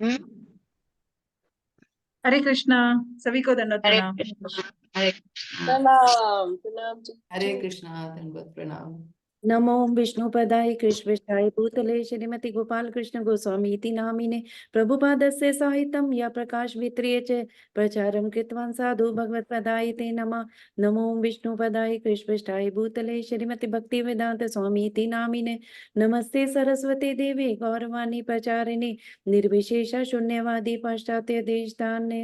हम्म। हरे कृष्णा। सभी को दंडवत हरे प्रणाम। कृष्णा। हरे कृष्णा। प्रणाम प्रणाम हरे कृष्णा, दंडवत प्रणाम। नमो विष्णुपदाय कृष्णेशाय भूतले श्रीमती गोपाल कृष्ण गोस्वामी इति नामिने प्रभुपादस्य साहित्यं या प्रकाश वित्रिये च प्रचारं कृतवान् साधु भगवत्पदाय ते नमः। नमो विष्णुपदाय कृष्णेशाय भूतले श्रीमती भक्ति वेदांत स्वामी इति नामिने नमस्ते सरस्वती देवी गौरवाणी प्रचारिणे निर्विशेष शून्यवादी पाश्चात्य देशताने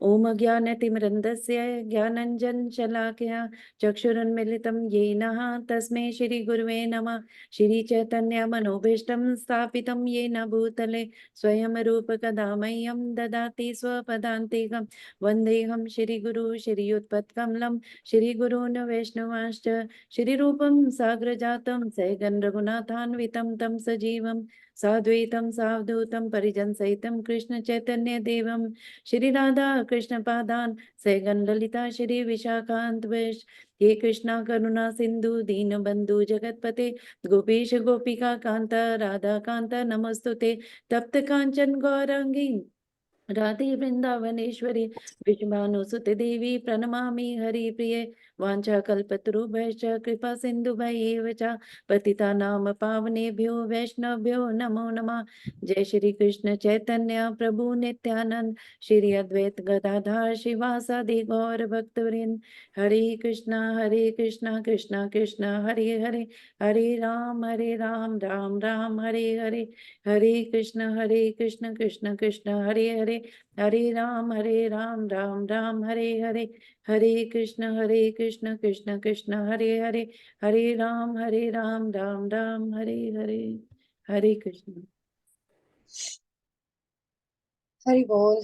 ओम ज्ञानतिमिरन्दस्य ज्ञानञ्जनशलाकया चक्षुरुन्मिलितं येन तस्मै श्रीगुरुवे नमः। श्रीचैतन्यमनोभीष्टं स्थापितं येन भूतले स्वयं रूपकदा मह्यं ददाति स्वपदान्तिकं वन्देऽहं श्रीगुरु श्रीयुत्पत्कमलं श्रीगुरून् वैष्णवांश्च श्रीरूपं साग्रजातं सैगं रघुनाथान्वितं तं सजीवं साद्वैतं सावधूतं परिजनसहितं कृष्णचैतन्यदेवं श्रीराधा कृष्णपादान् सैगं ललिता श्री विशाखान्त हे कृष्णा करुणा सिंधु दीन बंधु जगतपते गोपीश गोपिका कांता राधा कांता नमस्तुते तप्त कांचन गौरांगी राधे वृंदावनेश्वरी विष्णुभानुसुते देवी प्रणमामि हरिप्रिये वाञ्छाकल्पतरुभ्यश्च कृपा सिन्धुभ्यैव च पतितानां पावनेभ्यो वैष्णवभ्यो नमो नमः। जय श्री कृष्ण चैतन्य प्रभु नित्यानंद श्री अद्वैत गदाधर शिवासादि गौर भक्तवृंद हरे Krishna Krishna Krishna Hare Hare Hare Ram Ram Ram Hare Hare Hare Krishna Krishna Krishna Hare Hare Hare Ram Ram Ram Hare Hare Hare Krishna Krishna Krishna Hare Hare Hare Ram Ram Ram Hare Hare Hare Krishna. Hari Bol.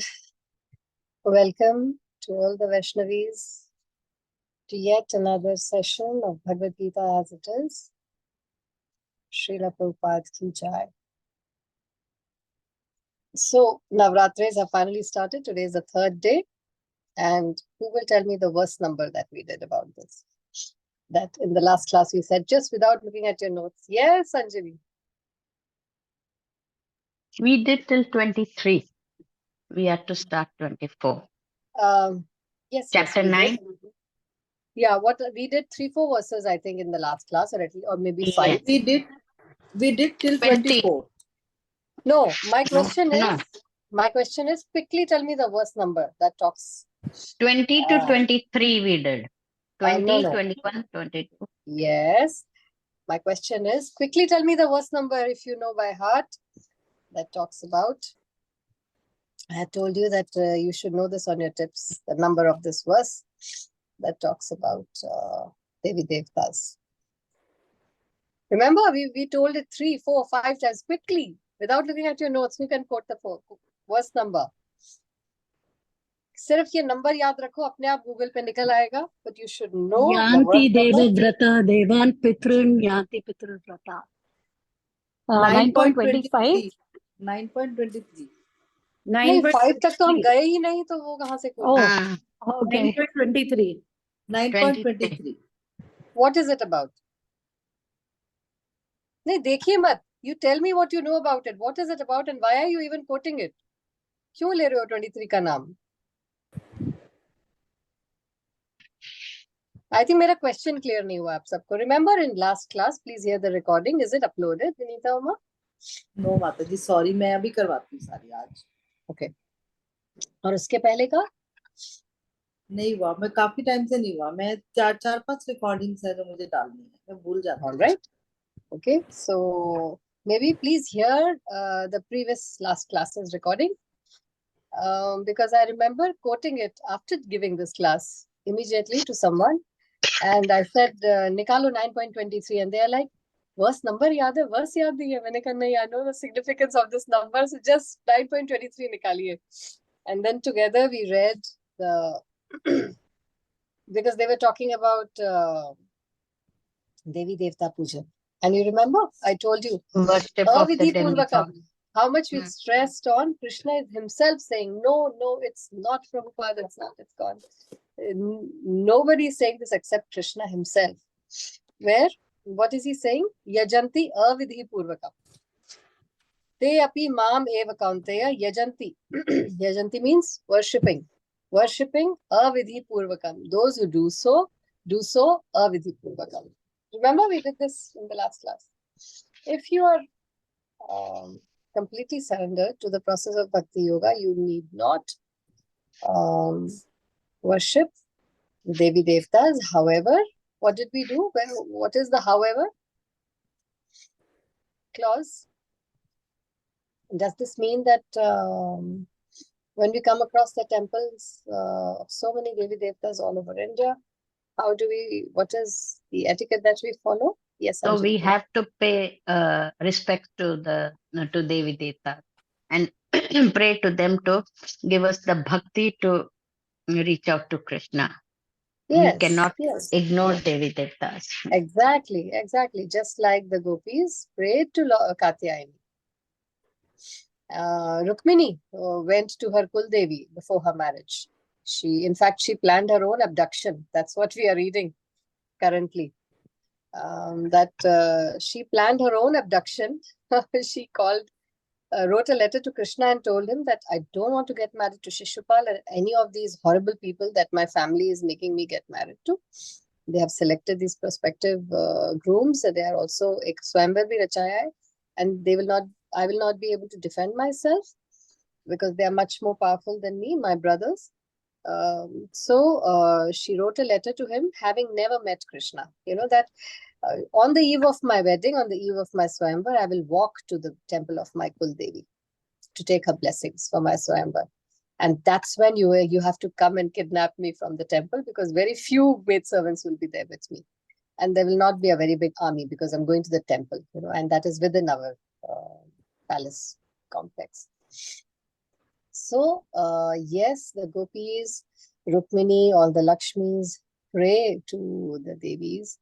Welcome to all the Vaishnavis to yet another session of Bhagavad Gita as it is. Srila Prabhupada ki jai. So, Navratris have finally started. Today is the third day. And who will tell me the verse number that we did about this? That in the last class we said just without looking at your notes. Yes, Sanjeevi. We did till 23. We had to start 24. Yes, Chapter we 9. did. Yeah, what we did 3-4 verses, I think, in the last class, or maybe Yes. 5. We did till 20. 24. No, my No, question no. is quickly tell me the verse number that talks. 20 to 23 we did. 20, No. 21, 22. Yes. My question is quickly tell me the verse number if you know by heart that talks about. I had told you that you should know this on your tips, the number of this verse that talks about Devi Devtas. Remember, we told it 3, 4, 5 times quickly without looking at your notes. Who can quote the verse number? सिर्फ ये number याद रखो, अपने आप Google पे निकल आएगा, but you should know the verse number. Devavrata देवान् पितॄन् यान्ति पितृव्रता 9.25 9.23 नहीं, 5 तक तो हम गए ही नहीं, तो वो कहाँ से quote? okay 9.23 9.23 What is it about? नहीं, देखिए मत. You tell me what you know about it. What is it about and why are you even quoting it? क्यों ले रहे हो 23 का नाम? I think मेरा question clear नहीं हुआ आप सबको. Remember in last class, please hear the recording. Is it uploaded, Vinita Uma? No माता जी, सॉरी, मैं अभी करवाती हूँ सारी आज. Okay. और उसके पहले का? नहीं हुआ, मैं काफी टाइम से नहीं हुआ. मैं 4-5 रिकॉर्डिंग्स है जो मुझे डालनी है, मैं भूल जाती हूँ. All right. Okay. So maybe please hear the previous last class's recording. Because I remember quoting it after giving this class immediately to someone. And I said, Nikalo 9.23. And they are like, verse number yaad hai, verse yaad nahi hai. Maine kaha, nahi, I know the significance of this number. So just 9.23 nikaliye. And then together we read the, because they were talking about Devi Devta Puja. And you remember, I told you, Worship of the Avidhi Purvakam. demigod. How much we stressed on Krishna himself saying, no, it's not Prabhupada, it's not, it's gone. Nobody is saying this except Krishna himself. Where, what is he saying? Yajanti avidhi purvakam. Te api mam eva kaunteya yajanti. Yajanti means worshipping. Worshipping avidhi purvakam. Those who do so avidhi purvakam. Remember we did this in the last class. If you are completely surrendered to the process of Bhakti Yoga, you need not worship Devi Devtas. However, what did we do? Well, what is the however clause? Does this mean that when we come across the temples of so many Devi Devtas all over India, what is the etiquette that we follow? Yes, So we Anjali. have to pay respect to to Devi Devta and pray to them to give us the bhakti to reach out to Krishna. Yes, We cannot yes. ignore Devi Devtas. Exactly. Just like the gopis prayed to Katyayani. Rukmini went to her Kuldevi before her marriage. In fact, she planned her own abduction. That's what we are reading currently. She planned her own abduction. She wrote a letter to Krishna and told him that I don't want to get married to Shishupal or any of these horrible people that my family is making me get married to. They have selected these prospective grooms. They are also ek Swayamvar bhi rachaya hai, and I will not be able to defend myself because they are much more powerful than me, my brothers. So she wrote a letter to him, having never met Krishna. You know that on the eve of my wedding, on the eve of my Swayamvar, I will walk to the temple of my Kuldevi to take her blessings for my Swayamvar. And that's when you have to come and kidnap me from the temple, because very few maidservants will be there with me. And there will not be a very big army because I'm going to the temple, and that is within our palace complex. So, yes, the gopis, Rukmini, all the Lakshmis pray to the Devis.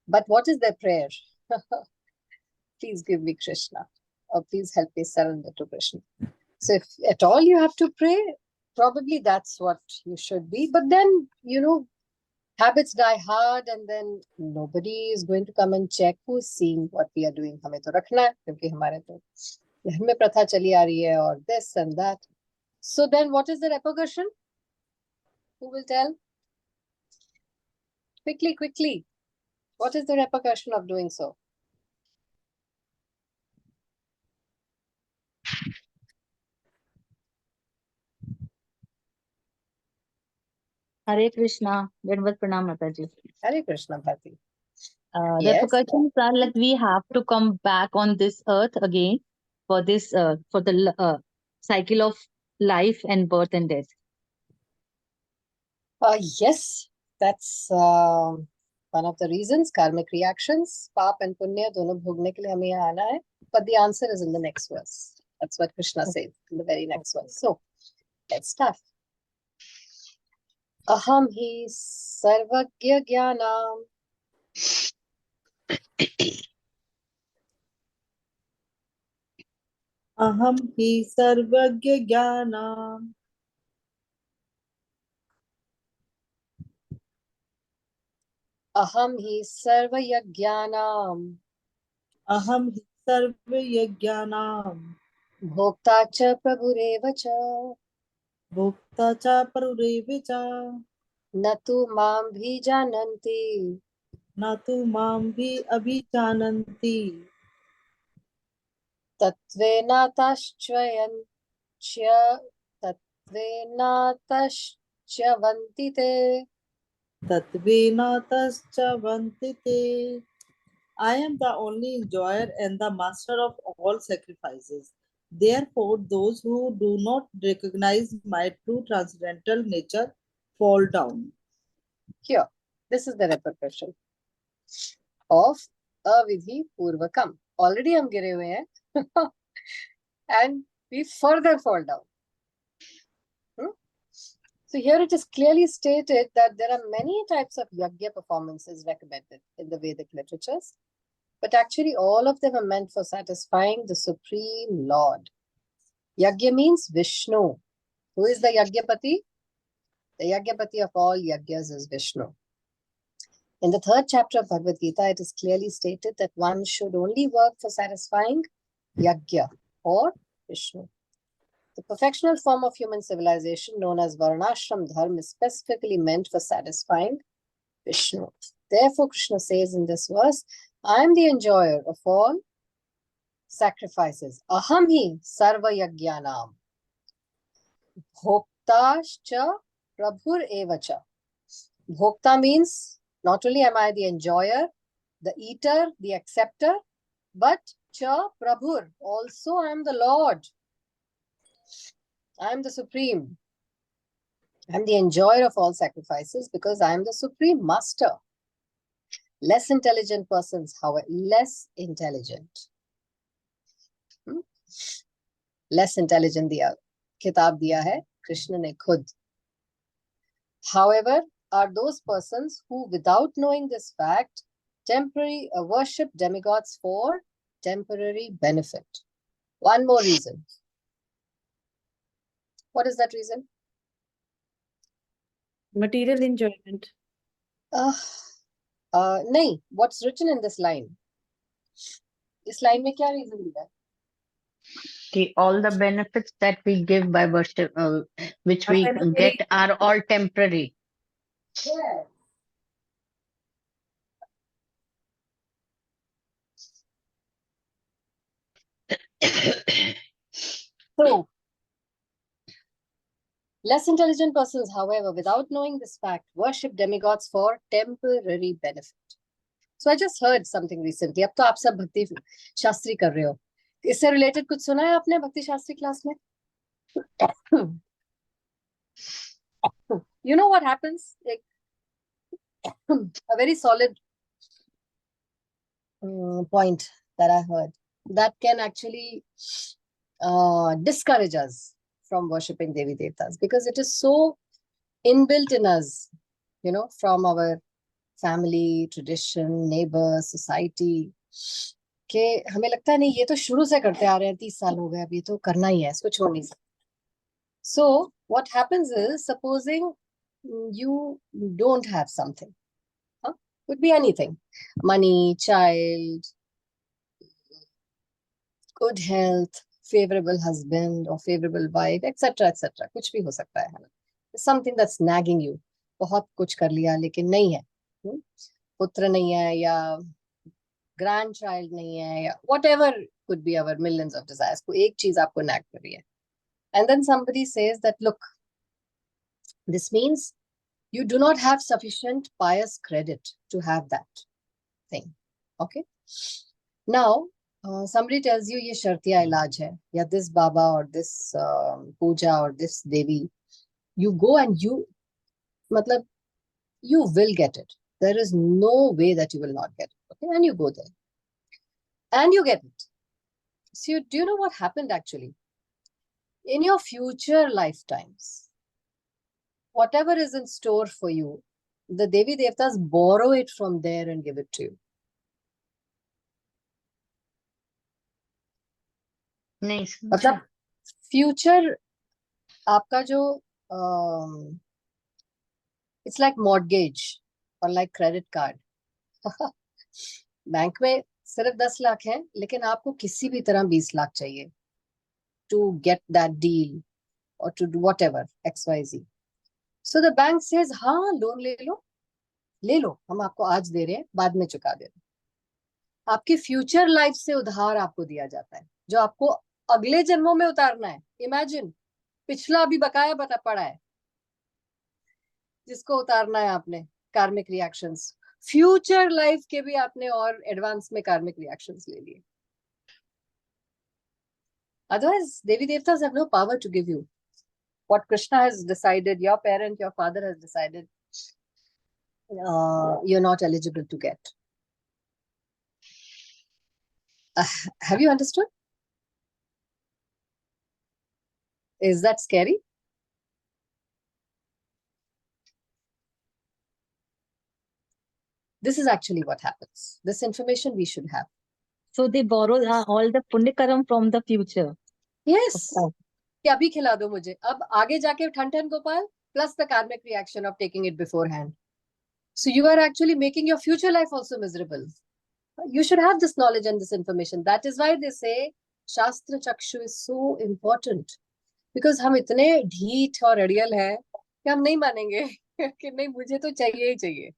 But what is their prayer? Please give me Krishna, or please help me surrender to Krishna. So if at all you have to pray, probably that's what you should be. But then, habits die hard, and then nobody is going to come and check who's seeing what we are doing. हमें तो रखना है, क्योंकि हमारे तो घर में प्रथा चली आ रही है, और this and that. So then what is the repercussion? Who will tell? Quickly. What is the repercussion of doing so? Hare Krishna, Dandavat Pranam Mataji. Hare Krishna, Bharti. The Yes. repercussions are like we have to come back on this earth again for this for the cycle of life and birth and death. Yes, that's one of the reasons. Karmic reactions, paap and punya, dono bhogne ke liye hame yahan aana hai. But the answer is in the next verse. That's what Krishna says in the very next verse. So let's start. Aham hi sarvagya jnanam. अहम ही सर्वज्ञ ज्ञानाम Aham hi sarvayajnanam. अहम ही सर्वयज्ञानाम Bhokta cha prabhureva cha. भोक्ता च परुरेव च Natu mam bhi jananti. न तु मां भी अभिजानन्ति Tatvenataschayan cha. Tatvenataschavanti te. तत्वेन तश्च वन्ति ते. I am the only enjoyer and the master of all sacrifices. Therefore, those who do not recognize my true transcendental nature fall down. Here, this is the repercussion of avidhi purvakam. Already हम गिरे हुए हैं and we further fall down. So here it is clearly stated that there are many types of yajna performances recommended in the Vedic literatures, but actually all of them are meant for satisfying the Supreme Lord. Yajna means Vishnu. Who is the Yajnapati? The Yajnapati of all yajnas is Vishnu. In the 3rd chapter of Bhagavad Gita, it is clearly stated that one should only work for satisfying yajna, for Vishnu. The perfectional form of human civilization known as Varnashram Dharma is specifically meant for satisfying Vishnu. Therefore, Krishna says in this verse, I am the enjoyer of all sacrifices. Aham hi sarva yajnanam. Bhoktascha prabhur evacha. Bhokta means not only am I the enjoyer, the eater, the acceptor, but cha prabhur, also I am the Lord. I am the supreme. I am the enjoyer of all sacrifices because I am the supreme master. Less intelligent persons, however, less intelligent दिया किताब दिया है कृष्ण ने खुद. However, are those persons who, without knowing this fact, worship demigods for temporary benefit. One more reason. What is that reason? Material enjoyment. नहीं, what's written in this line? इस line में क्या reason दिया है? All the benefits that we give by worship, which we get, are all temporary. Yes. So, less intelligent persons, however, without knowing this fact, worship demigods for temporary benefit. So I just heard something recently. अब तो आप सब भक्ति शास्त्री कर रहे हो. इससे related कुछ सुना है आपने भक्ति शास्त्री क्लास में? You know what happens? Like, a very solid point that I heard that can actually discourage us from worshipping Devi Devtas because it is so inbuilt in us, you know, from our family, tradition, neighbor, society, कि हमें लगता है नहीं ये तो शुरू से करते आ रहे हैं 30 साल हो गए अब ये तो करना ही है इसको छोड़ नहीं सकते. So what happens is, supposing you don't have something, could be anything, money, child, good health, favorable husband or favorable wife, etc. etc. कुछ भी हो सकता है ना. Something that's nagging you. बहुत कुछ कर लिया लेकिन नहीं है. पुत्र नहीं है या grandchild नहीं है या whatever could be our millions of desires. कोई एक चीज आपको nag कर रही है. And then somebody says that, look, this means you do not have sufficient pious credit to have that thing. Okay. Now, somebody tells you ये शर्तिया इलाज है या this Baba or this puja or this Devi, you go and you will get it. There is no way that you will not get it. Okay, and you go there and you get it. So do you know what happened actually? In your future lifetimes, whatever is in store for you, the Devi Devtas borrow it from there and give it to you. Nice. मतलब future आपका जो it's like mortgage or like credit card. Bank में सिर्फ 10 लाख है लेकिन आपको किसी भी तरह 20 लाख चाहिए to get that deal or to do whatever XYZ. So the bank says हाँ लोन ले लो हम आपको आज दे रहे हैं बाद में चुका दे रहे हैं. आपकी फ्यूचर लाइफ से उधार आपको दिया जाता है जो आपको अगले जन्मों में उतारना है. इमेजिन पिछला अभी बकाया पड़ा है जिसको उतारना है आपने कार्मिक रिएक्शंस. फ्यूचर लाइफ के भी आपने और एडवांस में कार्मिक रिएक्शंस ले लिए. Otherwise, Devi Devtas have no power to give you. What Krishna has decided, your parent, your father has decided, you're not eligible to get. Have you understood? Is that scary? This is actually what happens. This information we should have. So they borrow all the punyakaram from the future. Yes. Okay. कि अभी खिला दो मुझे. अब आगे जाके ठन Gopal plus the karmic reaction of taking it beforehand. So you are actually making your future life also miserable. You should have this knowledge and this information. That is why they say शास्त्र चक्षु is so important, because हम इतने ढीठ और अड़ियल है कि हम नहीं मानेंगे कि नहीं मुझे तो चाहिए ही चाहिए।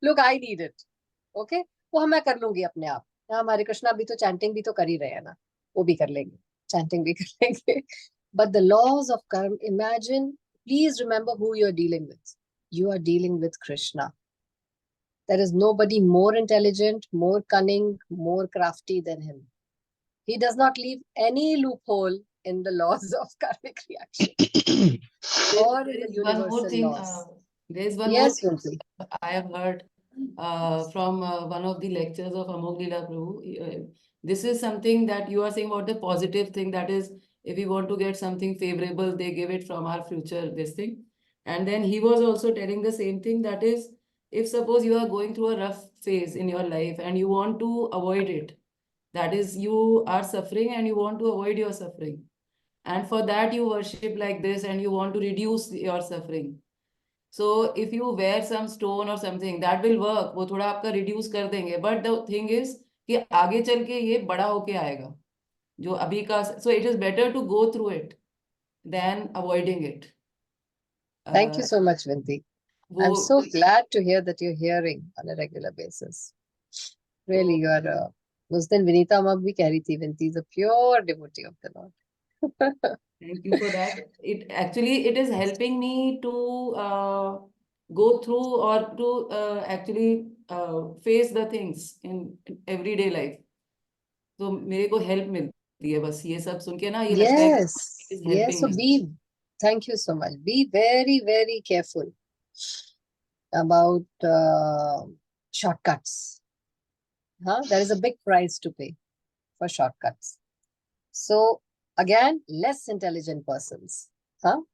Look, I need it, okay, वो मैं कर लूंगी अपने आप। हाँ, हमारे कृष्णा अभी तो चैंटिंग भी तो कर ही रहे हैं ना, वो भी कर लेंगे, चैंटिंग भी कर लेंगे। But the laws of karma, imagine, please remember who you are dealing with. You are dealing with Krishna. There is nobody more intelligent, more cunning, more crafty than him. He does not leave any loophole in the laws of karmic reaction or in There the is one more universal thing. laws. There is one more Yes, thing Vinti. I have heard from one of the lectures of Amog Leela Prabhu. This is something that you are saying about the positive thing. That is, if we want to get something favorable, they give it from our future, this thing. And then he was also telling the same thing. That is, if suppose you are going through a rough phase in your life and you want to avoid it, that is, you are suffering and you want to avoid your suffering. And for that, you worship like this and you want to reduce your suffering. So if you wear some stone or something, that will work. वो थोड़ा आपका reduce कर देंगे. But the thing is कि आगे चल के ये बड़ा होके आएगा. जो अभी का, so it is better to go through it than avoiding it. Thank you so much, Vinti. I'm वो so glad to hear that you're hearing on a regular basis. Really, you are. उस दिन विनीता अम्मा भी कह रही थी, Vinti is a pure devotee of the Lord. Thank you for that. It is helping me to go through or to actually face the things in everyday life. तो मेरे को help मिलती है बस ये सब सुन के ना, ये लगता है कि Yes, it is yes. helping So me. thank you so much. Be very, very careful about shortcuts. There is a big price to pay for shortcuts. So again, less intelligent persons,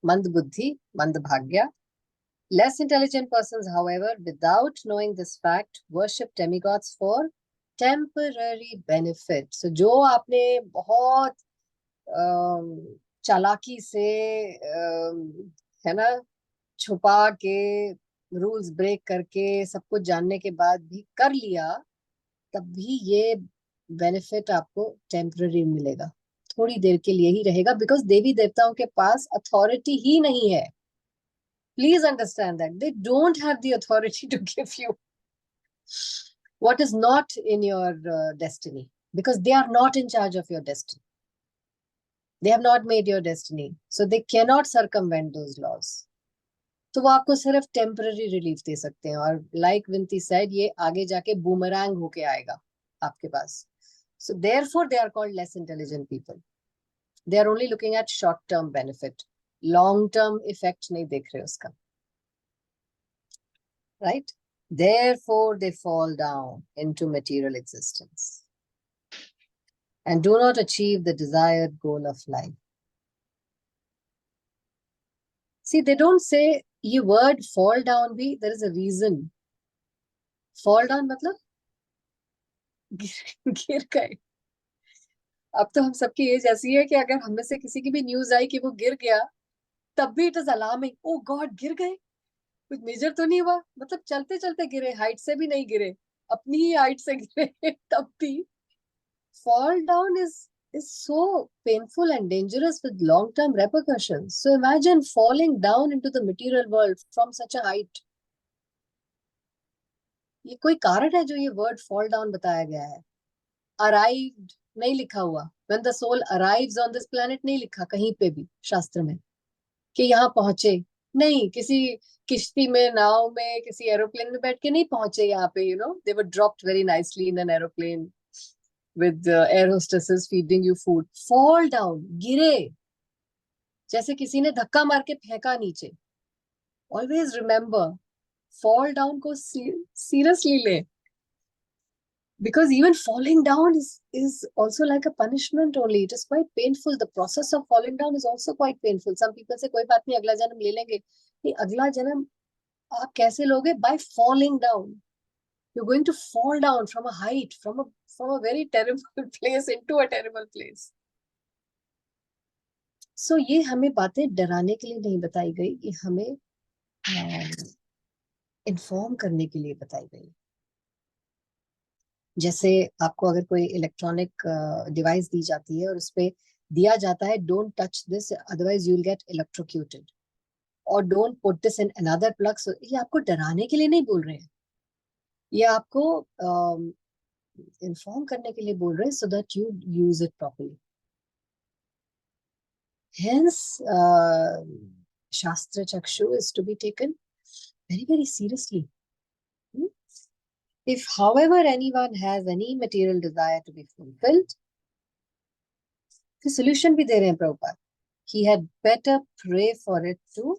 mand buddhi, mand bhagya. Less intelligent persons, however, without knowing this fact, worship demigods for temporary benefit. So जो आपने बहुत चालाकी से है ना, छुपा के, rules break करके, सब कुछ जानने के बाद भी कर लिया, तब भी ये बेनिफिट आपको टेम्पररी मिलेगा, थोड़ी देर के लिए ही रहेगा, बिकॉज देवी देवताओं के पास अथॉरिटी ही नहीं है. Please understand that they don't have the authority to give you what is not in your destiny, because they are not in charge of your destiny. They have not made your destiny, so they cannot circumvent those laws. तो वो आपको सिर्फ temporary relief दे सकते हैं, और like विंती said, ये आगे जाके बूमरैंग होके आएगा आपके पास. So therefore they are called less intelligent people. They are only looking at short term benefit, long term effect नहीं देख रहे उसका. Right? Therefore, they fall down into material existence and do not achieve the desired goal of life. See, they don't say ये word fall down भी, there is a reason. Fall down मतलब गिर गए. अब तो हम सबकी एज ऐसी है कि अगर हमें से किसी की भी न्यूज आई कि वो गिर गया, तब भी it is alarming. Oh god, गिर गए, कुछ मेजर तो नहीं हुआ, मतलब चलते चलते गिरे, हाइट से भी नहीं गिरे, अपनी ही हाइट से गिरे, तब भी. Fall down is so painful and dangerous with long term repercussions. So imagine falling down into the material world from such a height. ये कोई कारण है जो ये वर्ड fall down बताया गया है. Arrived नहीं लिखा हुआ, when the soul arrives on this planet नहीं लिखा कहीं पे भी शास्त्र में कि यहाँ पहुंचे. नहीं, किसी किश्ती में, नाव में, किसी एरोप्लेन में बैठ के नहीं पहुंचे यहाँ पे. They were dropped very nicely in an aeroplane with air hostesses feeding you food. Fall down, गिरे, जैसे किसी ने धक्का मार के फेंका नीचे. Always remember, fall down को seriously ले, because even falling down is also like a punishment only. It is quite painful. The process of falling down is also quite painful. Some people say कोई बात नहीं, अगला जन्म ले लेंगे. नहीं, अगला जन्म आप कैसे लोगे? By falling down. You're going to fall down from a height, from a very terrible place into a terrible place. So ये हमें बातें डराने के लिए नहीं बताई गई, ये हमें इन्फॉर्म करने के लिए बताई गई. जैसे आपको अगर कोई इलेक्ट्रॉनिक डिवाइस दी जाती है और उसपे दिया जाता है don't touch this otherwise you will get electrocuted, और don't put this in another plug. ये आपको डराने के लिए नहीं बोल रहे हैं, ये आपको इन्फॉर्म करने के लिए बोल रहे हैं so that you use it properly. Hence, Shastra Chakshu is to be taken very, very seriously. If, however, anyone has any material desire to be fulfilled, the solution भी दे रहे हैं Prabhupada. He had better pray for it to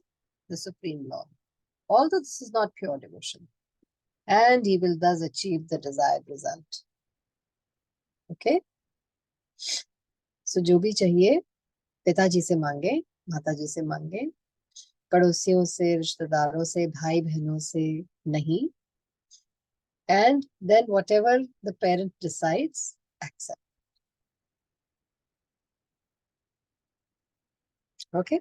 the Supreme Lord. Although this is not pure devotion, and he will thus achieve the desired result. Okay? So जो भी चाहिए पिताजी से मांगे, माताजी से मांगे, पड़ोसियों से, रिश्तेदारों से, भाई बहनों से नहीं, and then whatever the parent decides, accept. Okay?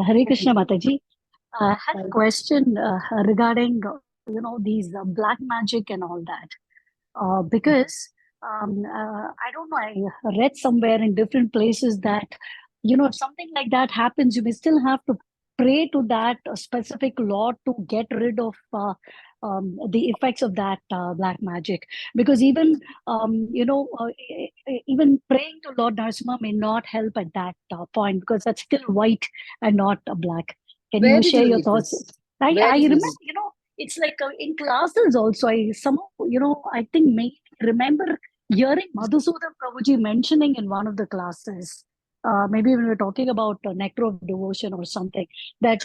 Hare Krishna Mataji. I had a Fine. question regarding, these black magic and all that. Because I don't know, I read somewhere in different places that, if something like that happens, you may still have to pray to that specific lord to get rid of the effects of that black magic. Because even, even praying to Lord Narasimha may not help at that point, because that's still white and not black. Can Where you did share you your read thoughts? this? I Where did you remember, read? it's like in classes also, I somehow, I think maybe remember hearing Madhusudan Prabhuji mentioning in one of the classes, maybe when we were talking about nectar of devotion or something, that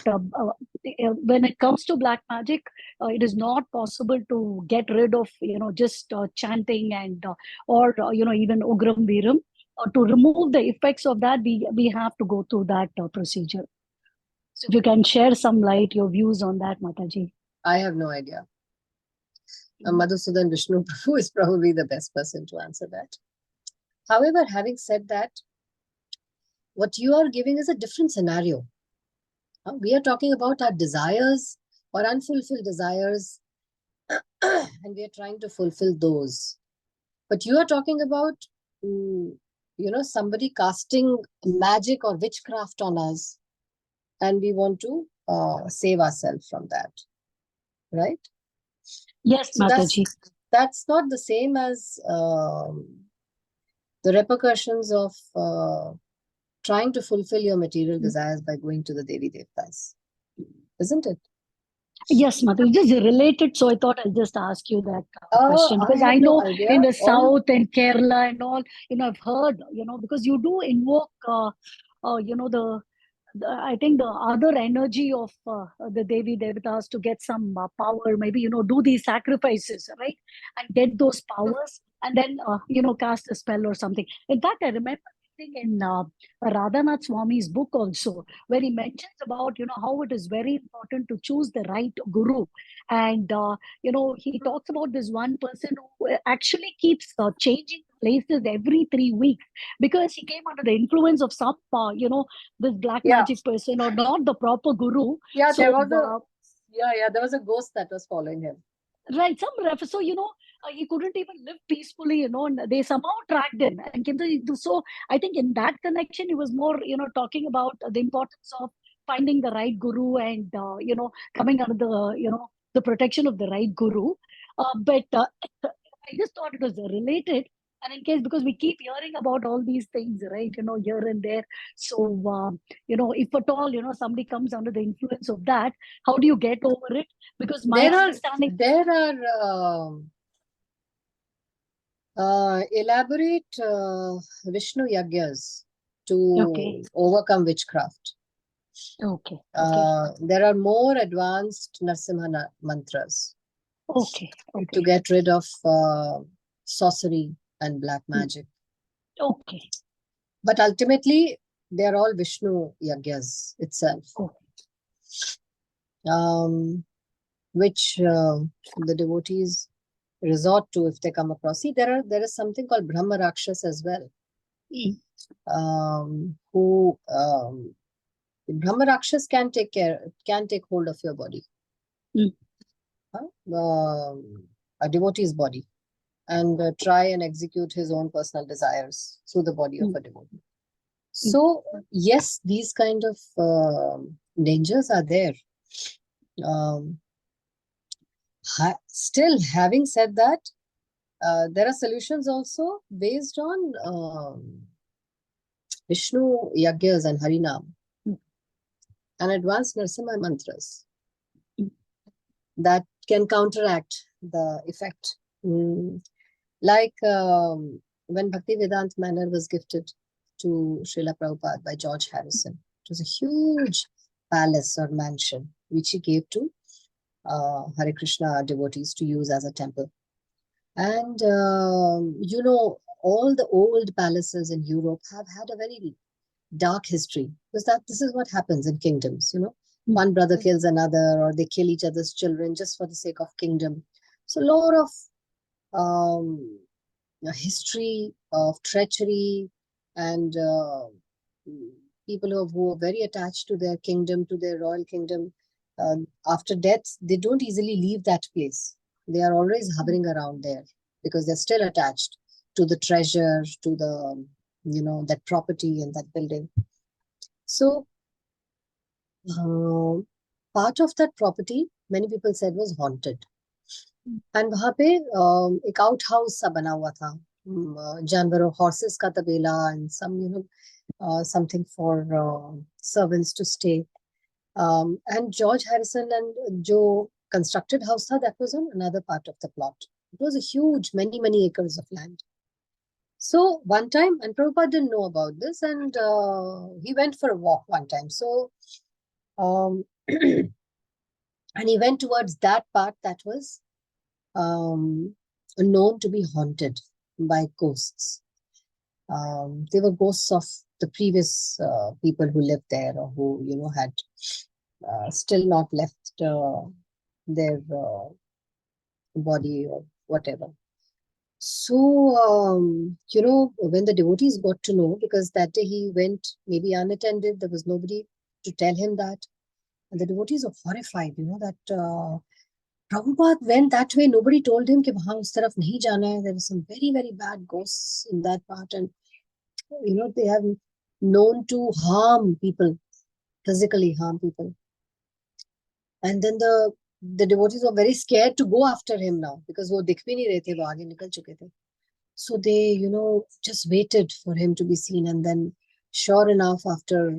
when it comes to black magic, it is not possible to get rid of, just chanting and, or, even Ugram Viram, or to remove the effects of that, we have to go through that procedure. So if you can share some light, your views on that, Mataji. I have no idea. Madhusudan Vishnu Prabhu is probably the best person to answer that. However, having said that, what you are giving is a different scenario. We are talking about our desires or unfulfilled desires, and we are trying to fulfill those. But you are talking about, somebody casting magic or witchcraft on us, and we want to save ourselves from that, right? Yes, So Mataji. that's not the same as the repercussions of trying to fulfill your material desires by going to the Devi Devtas, isn't it? Yes, Mataji, just related. So I thought I'll just ask you that question, because I I have no know idea. in the All- south and Kerala and all, I've heard, because you do invoke, I think the other energy of the Devi Devatas to get some power, maybe, do these sacrifices, right? And get those powers and then, cast a spell or something. In fact, I remember reading in Radhanath Swami's book also, where he mentions about, how it is very important to choose the right guru. And, he talks about this one person who actually keeps changing places every 3 weeks, because he came under the influence of some, this black Yeah. magic person or not the proper guru. Yeah, So, there was there was a ghost that was following him. right, so he couldn't even live peacefully, and they somehow tracked him and came to. So I think in that connection, he was more, talking about the importance of finding the right guru and coming under the the protection of the right guru. But I just thought it was related. And in case, because we keep hearing about all these things, right, here and there. So, if at all, somebody comes under the influence of that, how do you get over it? Because my understanding. There are elaborate Vishnu yagyas to Okay. overcome witchcraft. Okay. There are more advanced Narasimha mantras Okay. to get rid of sorcery and black magic. Okay. But ultimately, they are all Vishnu yagyas itself, which the devotees resort to if they come across. See, there is something called Brahma Rakshas as well, who Brahma Rakshas can take hold of your body. a devotee's body, and try and execute his own personal desires through the body of a devotee. So yes, these kind of dangers are there. Still, having said that, there are solutions also based on Vishnu Yagyas and Harinam and advanced Narasimha mantras that can counteract the effect. Like when Bhaktivedanta Manor was gifted to Srila Prabhupada by George Harrison. It was a huge palace or mansion which he gave to Hare Krishna devotees to use as a temple. And you know, all the old palaces in Europe have had a very dark history, because this is what happens in kingdoms, you know. One brother kills another, or they kill each other's children just for the sake of kingdom. So a lot of history of treachery and people who are very attached to their kingdom, to their royal kingdom. After death, they don't easily leave that place. They are always hovering around there because they're still attached to the treasure, to the, you know, that property and that building. So part of that property, many people said, was haunted. And वहाँ पे एक outhouse सा बना हुआ था, जानवरों, horses का तबेला, and some, you know, something for servants to stay. And George Harrison and Joe constructed house tha, that was on another part of the plot. It was a huge, many acres of land. So one time, and Prabhupada didn't know about this, and he went for a walk one time. So, and he went towards that part that was known to be haunted by ghosts. They were ghosts of the previous people who lived there, or who, you know, had still not left their body or whatever. So, you know, when the devotees got to know, because that day he went maybe unattended, there was nobody to tell him that. And the devotees were horrified, you know, that Prabhupada went that way. Nobody told him कि वहाँ उस तरफ नहीं जाना है. There were some very bad ghosts in that part, and you know, they have known to harm people, physically harm people. And then the devotees were very scared to go after him now, because वो दिख भी नहीं रहे थे, वो आगे निकल चुके थे. So they, you know, just waited for him to be seen, and then sure enough, after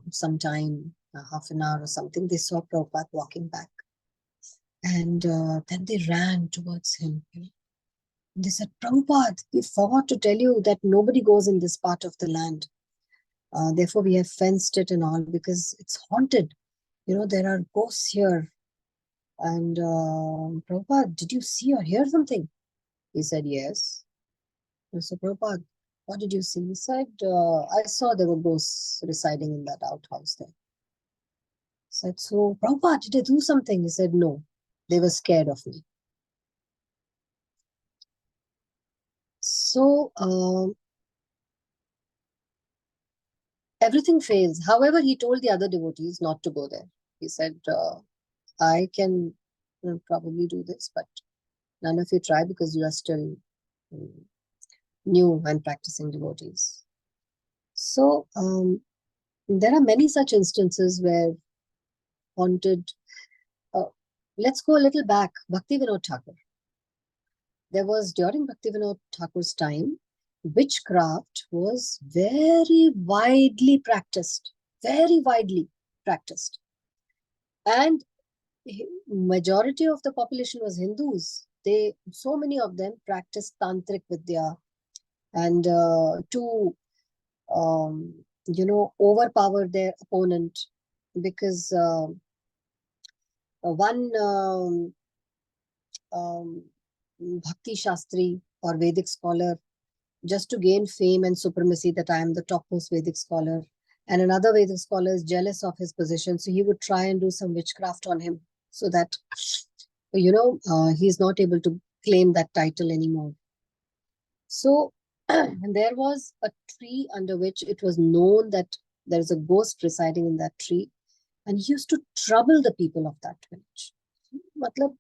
some time, half an hour or something, they saw Prabhupada walking back. And then they ran towards him. They said, Prabhupada, we forgot to tell you that nobody goes in this part of the land. Therefore, we have fenced it and all, because it's haunted. You know, there are ghosts here. And Prabhupada, did you see or hear something? He said, yes. I said, Prabhupada, what did you see? He said, I saw there were ghosts residing in that outhouse there. I said, so Prabhupada, did they do something? He said, no, they were scared of me. So everything fails. However, he told the other devotees not to go there. He said, I can probably do this, but none of you try, because you are still new and practicing devotees. So there are many such instances where haunted. Let's go a little back. Bhaktivinoda Thakur. There was, during Bhaktivinoda Thakur's time, witchcraft was very widely practiced. And majority of the population was Hindus. So many of them practiced tantric vidya, and to you know, overpower their opponent, because one Bhakti Shastri or Vedic scholar, just to gain fame and supremacy that I am the topmost Vedic scholar, and another Vedic scholar is jealous of his position, so he would try and do some witchcraft on him, so that, you know, he is not able to claim that title anymore. So there was a tree under which it was known that there is a ghost residing in that tree, and he used to trouble the people of that village. Matlab,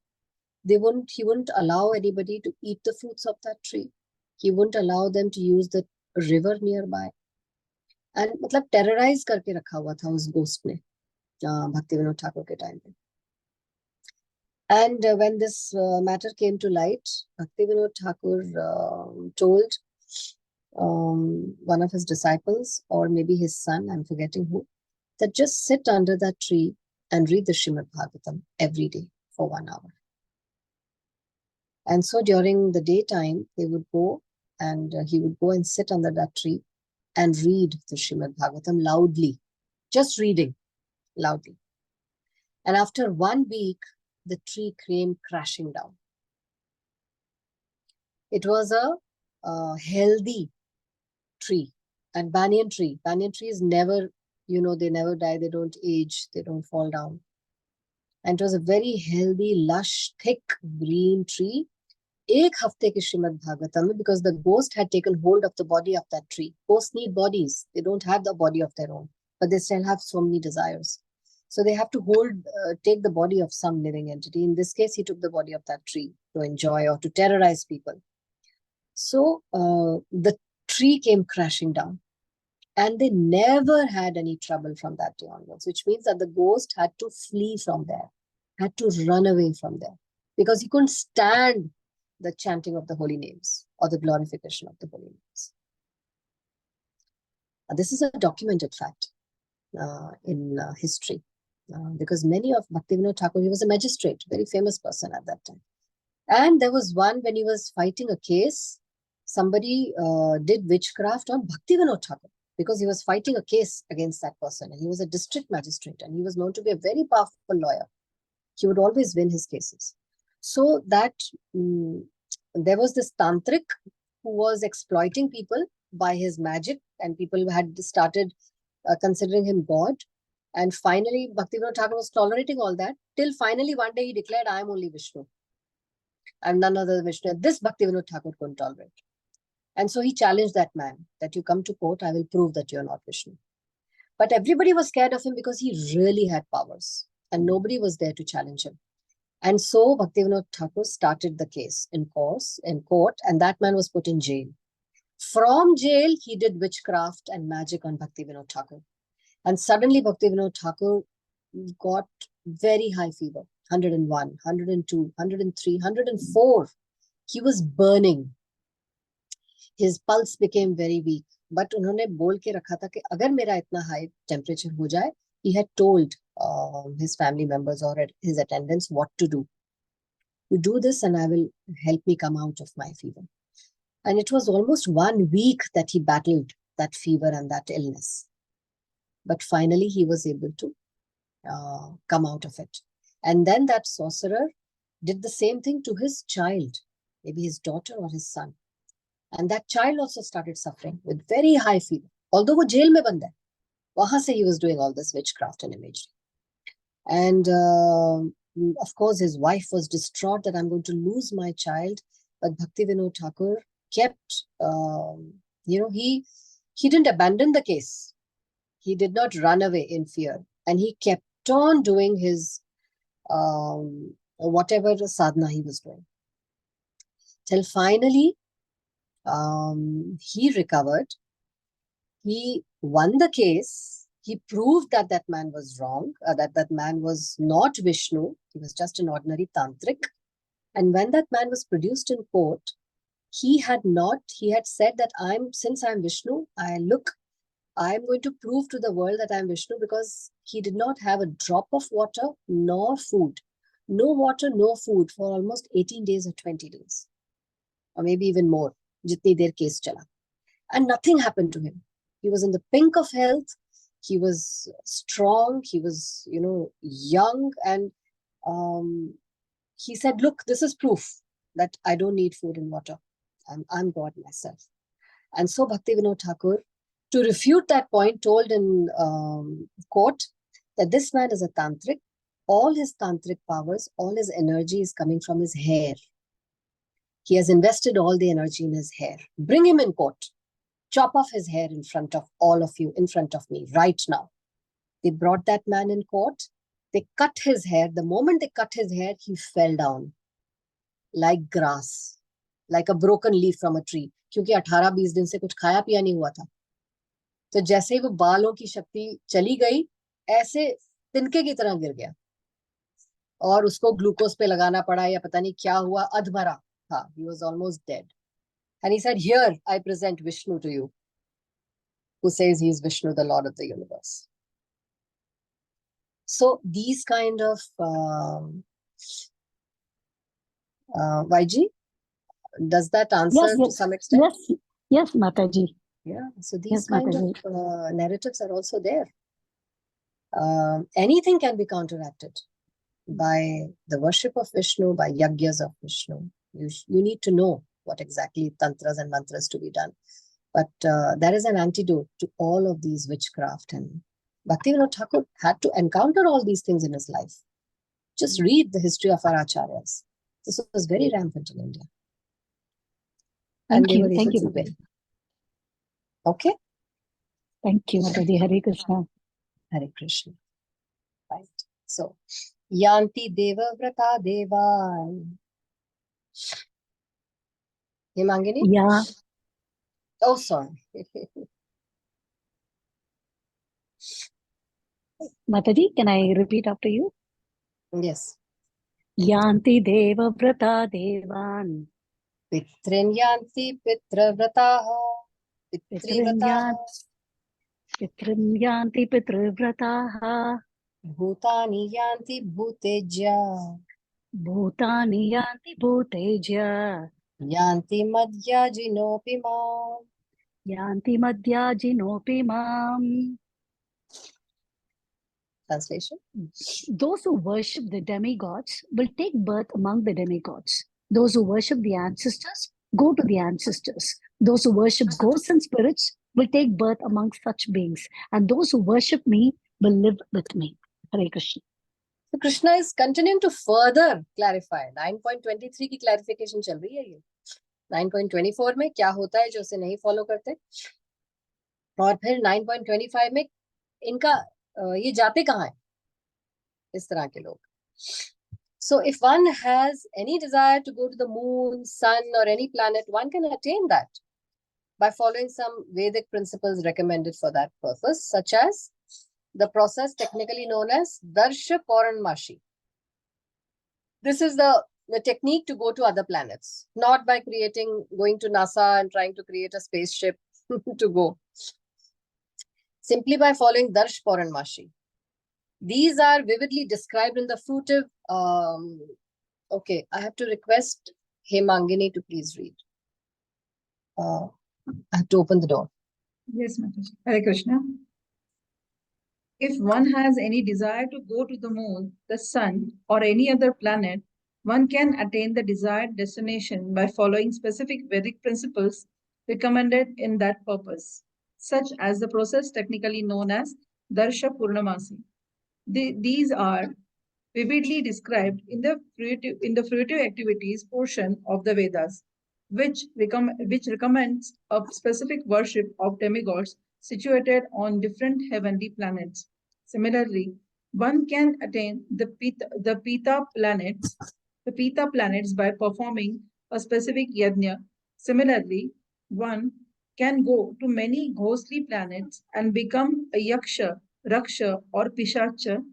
He wouldn't allow anybody to eat the fruits of that tree. He wouldn't allow them to use the river nearby. And मतलब terrorize करके रखा हुआ था उस ghost ने Bhaktivinoda Thakur के time पे. And when this matter came to light, Bhaktivinoda Thakur told one of his disciples, or maybe his son, I'm forgetting who, that just sit under that tree and read the Srimad Bhagavatam every day for 1 hour. And so during the daytime, they would go and he would go and sit under that tree and read the Srimad Bhagavatam loudly, just reading loudly. And after 1 week, the tree came crashing down. It was a healthy tree, and banyan tree. Banyan trees never, they never die, they don't age, they don't fall down. And it was a very healthy, lush, thick green tree. एक हफ्ते के श्रीमद् भागवतम में, because the ghost had taken hold of the body of that tree. Ghosts need bodies. They don't have the body of their own, but they still have so many desires. So they have to take the body of some living entity. In this case, he took the body of that tree to enjoy or to terrorize people. So the tree came crashing down, and they never had any trouble from that day onwards, which means that the ghost had to flee from there, had to run away from there, because he couldn't stand the chanting of the holy names or the glorification of the holy names. This is a documented fact in history, because many of Bhaktivinoda Thakur, he was a magistrate, very famous person at that time. And there was one, when he was fighting a case, somebody did witchcraft on Bhaktivinoda Thakur, because he was fighting a case against that person. And he was a district magistrate, and he was known to be a very powerful lawyer. He would always win his cases. So that there was this tantric who was exploiting people by his magic, and people had started considering him God. And finally, Bhaktivinoda Thakur was tolerating all that, till finally one day he declared, I am only Vishnu. I am none other than Vishnu. This Bhaktivinoda Thakur couldn't tolerate. And so he challenged that man, that you come to court, I will prove that you are not Vishnu. But everybody was scared of him because he really had powers, and nobody was there to challenge him. And so Bhaktivinoda Thakur started the case in court, and that man was put in jail. From jail, he did witchcraft and magic on Bhaktivinoda Thakur. And suddenly Bhaktivinoda Thakur got very high fever, 101, 102, 103, 104. He was burning. His pulse became very weak. But उन्होंने बोल के रखा था कि अगर मेरा इतना high temperature हो जाए, he had told his family members or his attendants what to do. You do this and I will help me come out of my fever. And it was almost 1 week that he battled that fever and that illness. But finally he was able to come out of it. And then that sorcerer did the same thing to his child, maybe his daughter or his son. And that child also started suffering with very high fever. Although वो jail में बंद है, वहां से he was doing all this witchcraft and imagery. And of course, his wife was distraught that I'm going to lose my child. But Bhaktivinoda Thakur kept, he didn't abandon the case. He did not run away in fear. And he kept on doing his, whatever sadhana he was doing. Till finally, he recovered. He won the case. He proved that that man was wrong, that man was not Vishnu. He was just an ordinary tantric. And when that man was produced in court, he had said that since I'm Vishnu, I'm going to prove to the world that I'm Vishnu, because he did not have a drop of water nor food. No water, no food for almost 18 days or 20 days. Or maybe even more. Jitni der case chala. And nothing happened to him. He was in the pink of health. He was strong. He was, young. And he said, look, this is proof that I don't need food and water. I'm God myself. And so Bhaktivinoda Thakur, to refute that point, told in court that this man is a tantric. All his tantric powers, all his energy is coming from his hair. He has invested all the energy in his hair. Bring him in court. Chop off his hair in front of all of you, in front of me, right now. They brought that man in court. They cut his hair. The moment they cut his hair, he fell down. like grass, like a broken leaf from a tree. क्योंकि 18-20 दिन से कुछ खाया पिया नहीं हुआ था, तो जैसे ही वो बालों की शक्ति चली गई, ऐसे तिनके की तरह गिर गया और उसको ग्लूकोज पे लगाना पड़ा या पता नहीं क्या हुआ, अधमरा था. He was almost dead. And he said, "Here I present Vishnu to you," who says he is Vishnu, the Lord of the universe. So these kind of YG, does that answer to yes, some extent? yes, Mataji. Yeah. So these Yes, kind Mataji. of narratives are also there. Anything can be counteracted by the worship of Vishnu, by yagyas of Vishnu. You need to know what exactly tantras and mantras to be done. But there is an antidote to all of these witchcraft, and Bhaktivinoda Thakur had to encounter all these things in his life. Just read the history of our acharyas. This was very rampant in India. And they were able Thank you, to Mataji. win. Okay? Thank you, Mataji. Hare Krishna. Hare Krishna. Right. So, Yanti Deva Vrata Devan. Hemangini? Yeah, Oh, sorry. Mataji, can I repeat after you? Yes. Yanti Deva Vrata Devan. Pitrin Yanti Pitra Vrataha. Pitri Vrataha. Pitrim Yanti Pitrivrataha. Bhutani Yanti Bhuteja. Bhutani Yanti Bhuteja. Yanti Madhya Jinopima. Yanti Madhyajinopi Mam. Translation. Those who worship the demigods will take birth among the demigods. Those who worship the ancestors go to the ancestors. Those who worship ghosts and spirits will take birth among such beings. And those who worship me will live with me. Hare Krishna. So Krishna is continuing to further clarify. 9.23 की clarification चल रही है ये. 9.24 में क्या होता है जो उसे नहीं follow करते, और फिर 9.25 में इनका ये जाते कहाँ है इस तरह के लोग. So if one has any desire to go to the moon, sun, or any planet, one can attain that by following some Vedic principles recommended for that purpose, such as the process technically known as Darsha Pauranmashi. This is the technique to go to other planets, not by going to NASA and trying to create a spaceship to go. Simply by following Darsh Pauranmashi. These are vividly described in the fruitive. Okay, I have to request Hemangini to please read. I have to open the door. Yes, Mataji. Hare Krishna. If one has any desire to go to the moon, the sun, or any other planet, one can attain the desired destination by following specific Vedic principles recommended in that purpose, such as the process technically known as Darsha Purnamasi. These are vividly described in the fruitive activities portion of the Vedas, which recommends a specific worship of demigods situated on different heavenly planets. Similarly, one can attain the Pita planets by performing a specific yajna. Similarly, one can go to many ghostly planets and become a yaksha, raksha, or pishacha.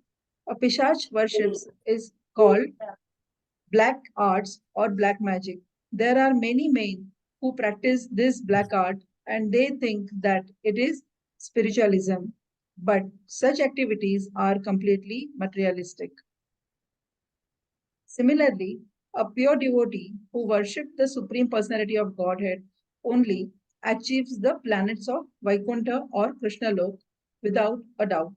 A pishach worship is called black arts or black magic. There are many men who practice this black art and they think that it is spiritualism, but such activities are completely materialistic. Similarly, a pure devotee who worships the Supreme Personality of Godhead only achieves the planets of Vaikuntha or Krishna Lok without a doubt.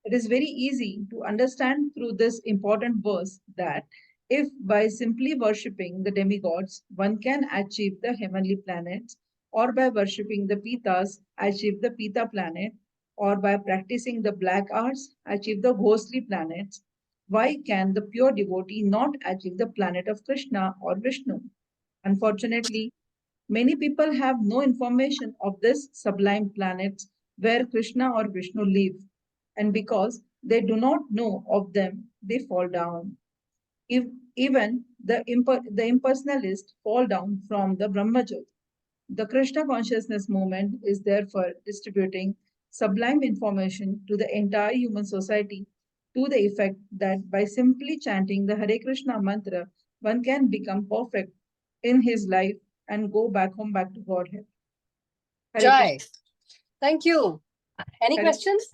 It is very easy to understand through this important verse that if by simply worshipping the demigods one can achieve the heavenly planets, or by worshipping the Pitas achieve the Pita planet, or by practicing the black arts achieve the ghostly planets, why can the pure devotee not achieve the planet of Krishna or Vishnu? Unfortunately, many people have no information of this sublime planets where Krishna or Vishnu live, and because they do not know of them, they fall down. Even the impersonalists fall down from the Brahmajyoti. The Krishna consciousness movement is therefore distributing sublime information to the entire human society to the effect that by simply chanting the Hare Krishna mantra, one can become perfect in his life and go back home, back to Godhead. Hare Jai. Krishna. Thank you. Any Hare- questions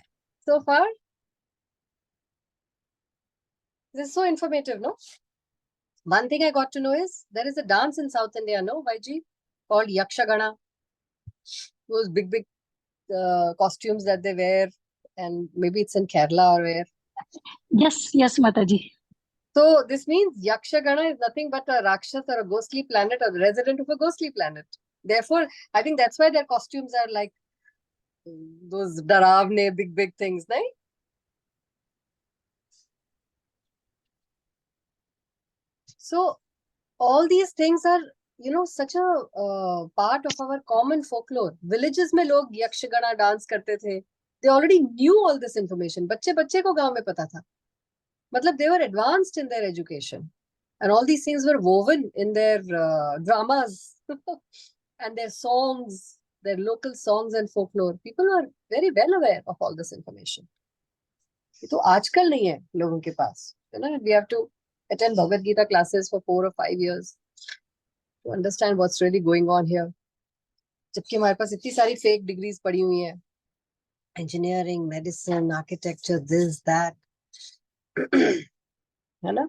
so far? This is so informative, no? One thing I got to know is there is a dance in South India, no, YG, called Yakshagana. Those big costumes that they wear, and maybe it's in Kerala or where. Yes, Mataji. So this means Yakshagana is nothing but a Rakshas or a ghostly planet or the resident of a ghostly planet. Therefore, I think that's why their costumes are like those Daravne, big things, right? So all these things are, such a part of our common folklore. Villages में लोग Yakshagana dance करते थे. They already knew all this information. बच्चे को गांव में पता था. मतलब they were advanced in their education. And all these things were woven in their dramas and their songs, their local songs and folklore. People are very well aware of all this information. ये तो आजकल नहीं है लोगों के पास. We have to attend Bhagavad Gita classes for 4 or 5 years to understand what's really going on here. जबकि हमारे पास इतनी सारी fake degrees पड़ी हुई हैं. Engineering, medicine, architecture, this, that. है ना?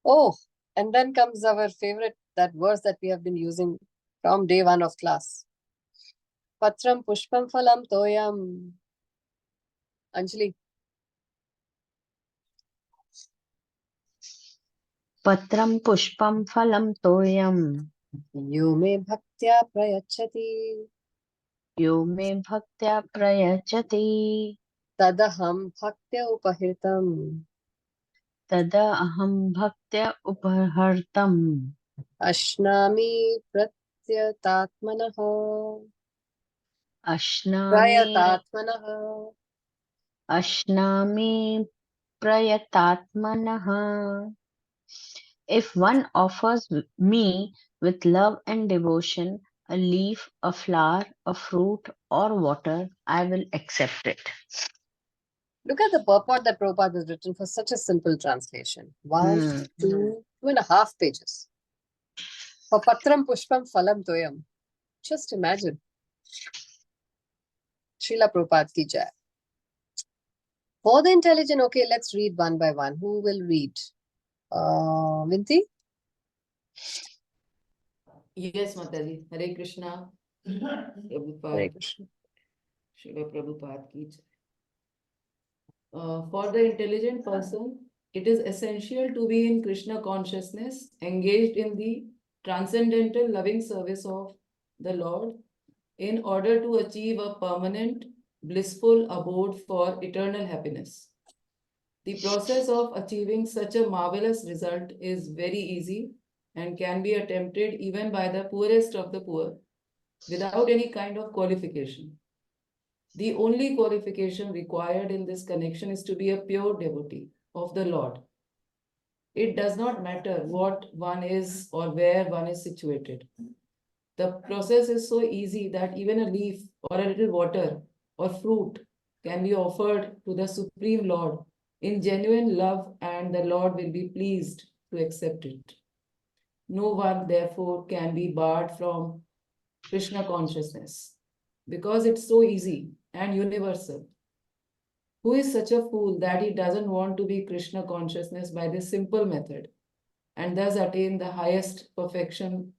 Oh, and then comes our favorite, that verse that we have been using from day one of class. Patram pushpam phalam toyam. Anjali. Patram pushpam phalam toyam. Yo me bhaktya prayachati. Yo me bhaktya prayachati. Tadaham bhaktya upahirtam. Tada aham bhaktya upahartam. Ashnami pratyatatmanaha. Ashnami Prayatatmanaha. Ashnami prayatatmanaha. If one offers me with love and devotion a leaf, a flower, a fruit, or water, I will accept it. Look at the purport that Prabhupada has written for such a simple translation. 1, 2.5 pages. For Patram Pushpam Phalam Toyam. Just imagine. Srila Prabhupada ki jai. For the intelligent, okay, let's read one by one. Who will read? Vinti? Yes, Mataji. Hare Krishna. Hare Prabhupada. Krishna. Srila Prabhupada ki jai. For the intelligent person, it is essential to be in Krishna consciousness, engaged in the transcendental loving service of the Lord, in order to achieve a permanent, blissful abode for eternal happiness. The process of achieving such a marvelous result is very easy and can be attempted even by the poorest of the poor, without any kind of qualification. The only qualification required in this connection is to be a pure devotee of the Lord. It does not matter what one is or where one is situated. The process is so easy that even a leaf or a little water or fruit can be offered to the Supreme Lord in genuine love, and the Lord will be pleased to accept it. No one, therefore, can be barred from Krishna consciousness because it's so easy and universal. Who is such a fool that he doesn't want to be Krishna consciousness by this simple method and thus attain the highest perfectional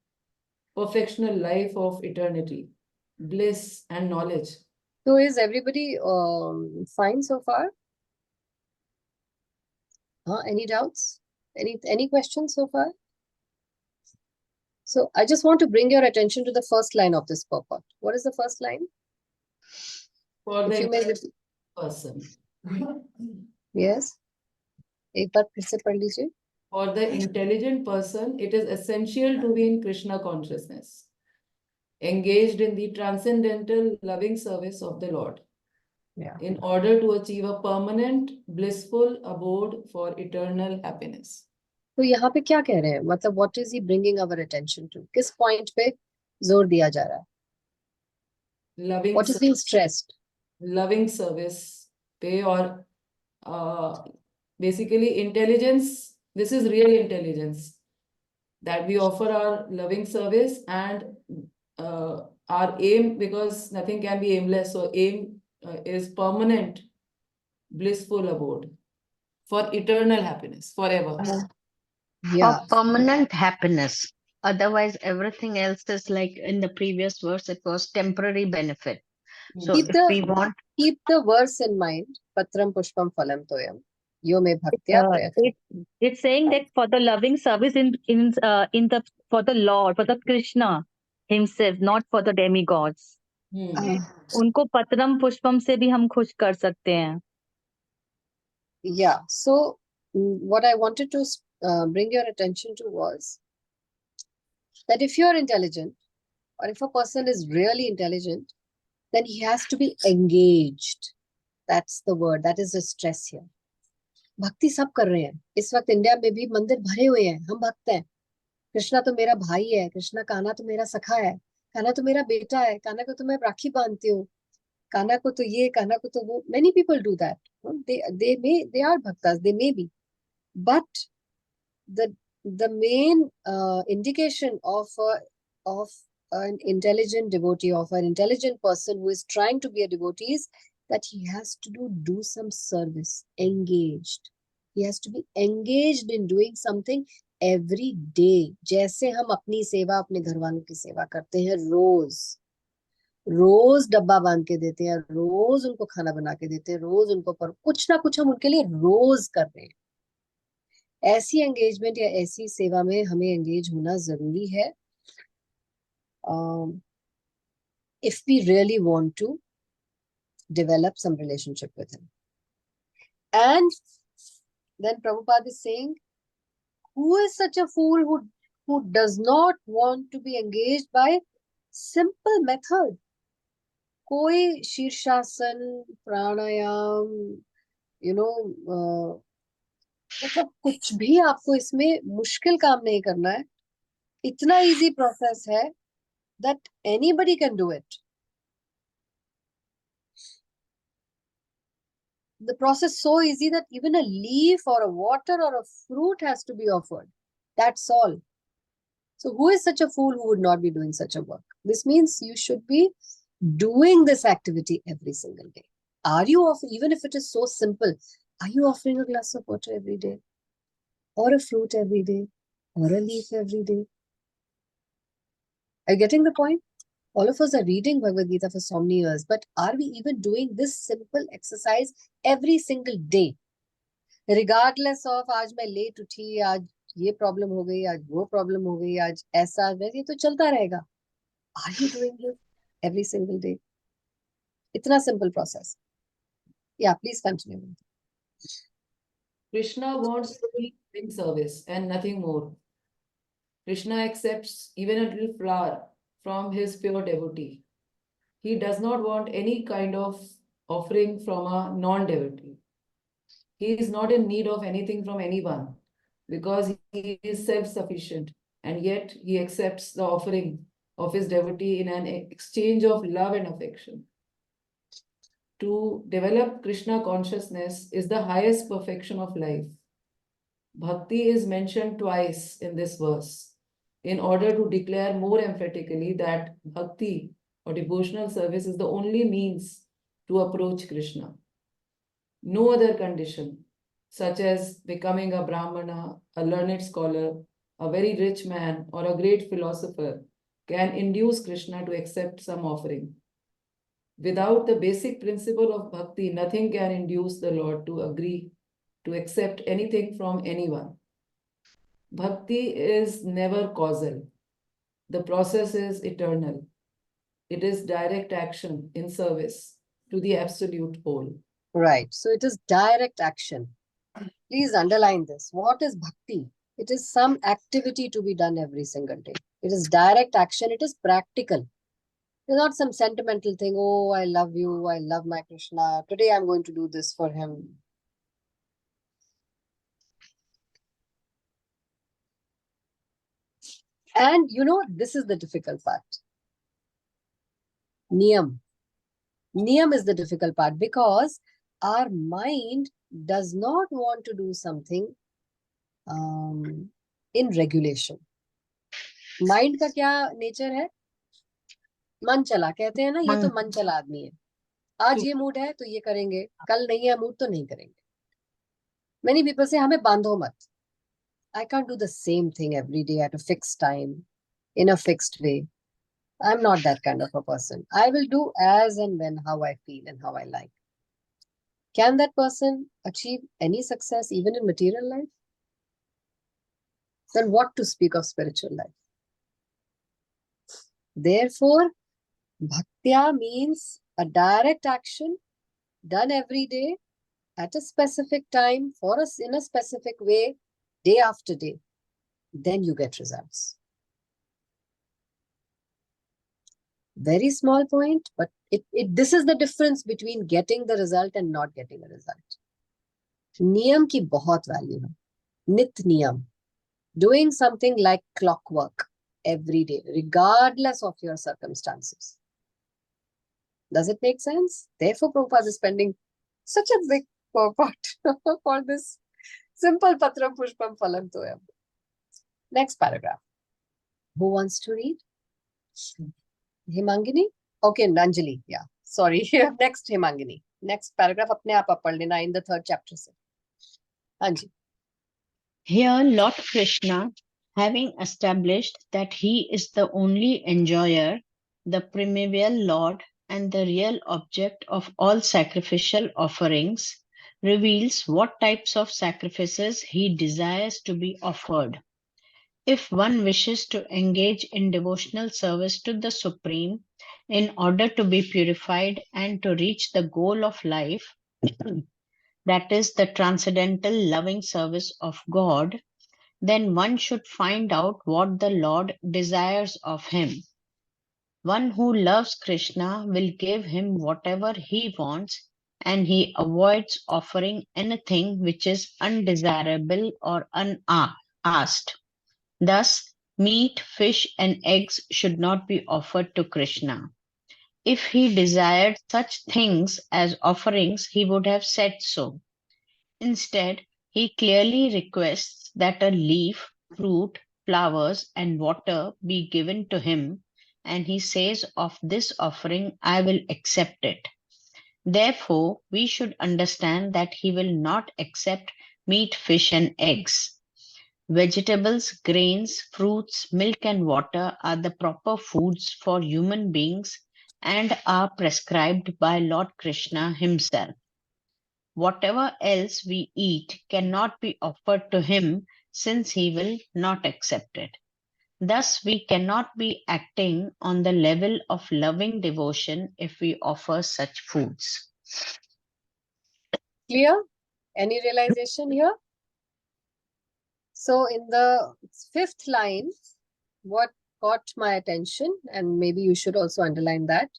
life of eternity, bliss and knowledge? So is everybody fine so far? Any doubts? Any questions so far? So I just want to bring your attention to the first line of this purport. What is the first line? For If the you may intelligent person. Yes. एक बार फिर से पढ़ लीजिए. For the intelligent person, it is essential to be in Krishna consciousness, engaged in the transcendental loving service of the Lord, in order to achieve a permanent, blissful abode for eternal happiness. तो यहाँ पे क्या कह रहे हैं, मतलब what is he bringing our attention to? किस point पे जोर दिया जा रहा है? Loving What is being stressed? loving service pay or basically intelligence. This is real intelligence that we offer our loving service, and our aim, because nothing can be aimless, so aim is permanent blissful abode for eternal happiness forever. Yeah. For permanent happiness. Otherwise, everything else is like in the previous verse, it was temporary benefit. So Keep if we want, the verse in mind. Patram pushpam phalam toyam. Yo me bhaktya prayatna. It's saying that for the loving service in the for the Lord, for the Krishna himself, not for the demigods. उनको पत्रम पुष्पम से भी हम खुश कर सकते हैं. Yeah. So what I wanted to bring your attention to was that if you're intelligent, or if a person is really intelligent, then he has to be engaged. That's the word. That is the stress here. भक्ति सब कर रहे हैं. इस वक्त India में भी मंदिर भरे हुए हैं. हम भक्त हैं. कृष्णा तो मेरा भाई है. कृष्णा, कान्हा तो मेरा सखा है. कान्हा तो मेरा बेटा है. कान्हा को तो मैं राखी बांधती हूँ. कान्हा को तो ये, कान्हा को तो वो. Many people do that. They are bhaktas. They may be, but the main indication of an intelligent devotee, of an intelligent person who is trying to be a devotee, is that he has to do some service, engaged. He has to be engaged in doing something every day. जैसे हम अपनी सेवा अपने घर वालों की सेवा करते हैं रोज. रोज डब्बा बांध के देते हैं, रोज उनको खाना बना के देते हैं, रोज उनको पर कुछ ना कुछ हम उनके लिए रोज कर रहे हैं. ऐसी एंगेजमेंट या ऐसी सेवा में हमें एंगेज होना जरूरी है. If we really want to develop some relationship with him. And then Prabhupada is saying, who is such a fool who does not want to be engaged by simple method? कोई शीर्षासन, प्राणायाम, मतलब कुछ भी आपको इसमें मुश्किल काम नहीं करना है. इतना इजी प्रोसेस है that anybody can do it. The process so easy that even a leaf or a water or a fruit has to be offered. That's all. So who is such a fool who would not be doing such a work? This means you should be doing this activity every single day. Are you offering, even if it is so simple, are you offering a glass of water every day? Or a fruit every day? Or a leaf every day? Are you getting the point? All of us are reading Bhagavad Gita for so many years, but are we even doing this simple exercise every single day? Regardless of आज मैं late उठी, आज ये problem हो गई, आज वो problem हो गई, आज ऐसा वैसे तो चलता रहेगा. Are you doing this every single day? इतना simple process. Yeah, please continue. Krishna wants only loving service and nothing more. Krishna accepts even a little flower from his pure devotee. He does not want any kind of offering from a non-devotee. He is not in need of anything from anyone because he is self-sufficient, and yet he accepts the offering of his devotee in an exchange of love and affection. To develop Krishna consciousness is the highest perfection of life. Bhakti is mentioned twice in this verse in order to declare more emphatically that bhakti or devotional service is the only means to approach Krishna. No other condition, such as becoming a Brahmana, a learned scholar, a very rich man, or a great philosopher, can induce Krishna to accept some offering. Without the basic principle of bhakti, nothing can induce the Lord to agree to accept anything from anyone. Bhakti is never causal. The process is eternal. It is direct action in service to the absolute whole. Right. So it is direct action. Please underline this. What is bhakti? It is some activity to be done every single day. It is direct action. It is practical. It's not some sentimental thing. Oh, I love you. I love my Krishna. Today I'm going to do this for him. And you know, this is the difficult part. Niyam. Niyam is the difficult part because our mind does not want to do something in regulation. Mind का क्या nature है? मन चला, कहते हैं ना, ये तो मन चला आदमी है. आज ये मूड है तो ये करेंगे, कल नहीं है मूड तो नहीं करेंगे. Many people say हमें बांधो मत. I can't do the same thing every day at a fixed time, in a fixed way. I'm not that kind of a person. I will do as and when how I feel and how I like. Can that person achieve any success even in material life? Then what to speak of spiritual life? Therefore, bhaktya means a direct action done every day at a specific time for us in a specific way, day after day. Then you get results. Very small point, but this is the difference between getting the result and not getting a result. Niyam ki bahut value hai. Nit niyam. Doing something like clockwork every day, regardless of your circumstances. Does it make sense? Therefore, Prabhupada is spending such a big purport for this simple Patram Pushpam Phalam Toyam. Next paragraph. Who wants to read? Hemangini? Okay, Anjali. Yeah, sorry. Next, Hemangini. Next paragraph, apne aap pad lena in the 3rd chapter. Se. Anji. Here, Lord Krishna, having established that he is the only enjoyer, the primeval Lord, and the real object of all sacrificial offerings, reveals what types of sacrifices he desires to be offered. If one wishes to engage in devotional service to the Supreme in order to be purified and to reach the goal of life, that is the transcendental loving service of God, then one should find out what the Lord desires of him. One who loves Krishna will give him whatever he wants, and he avoids offering anything which is undesirable or unasked. Thus, meat, fish, and eggs should not be offered to Krishna. If he desired such things as offerings, he would have said so. Instead, he clearly requests that a leaf, fruit, flowers, and water be given to him, and he says, of this offering, I will accept it. Therefore, we should understand that he will not accept meat, fish, and eggs. Vegetables, grains, fruits, milk, and water are the proper foods for human beings and are prescribed by Lord Krishna himself. Whatever else we eat cannot be offered to him since he will not accept it. Thus, we cannot be acting on the level of loving devotion if we offer such foods. Clear? Any realization here? So in the 5th line, what caught my attention, and maybe you should also underline that,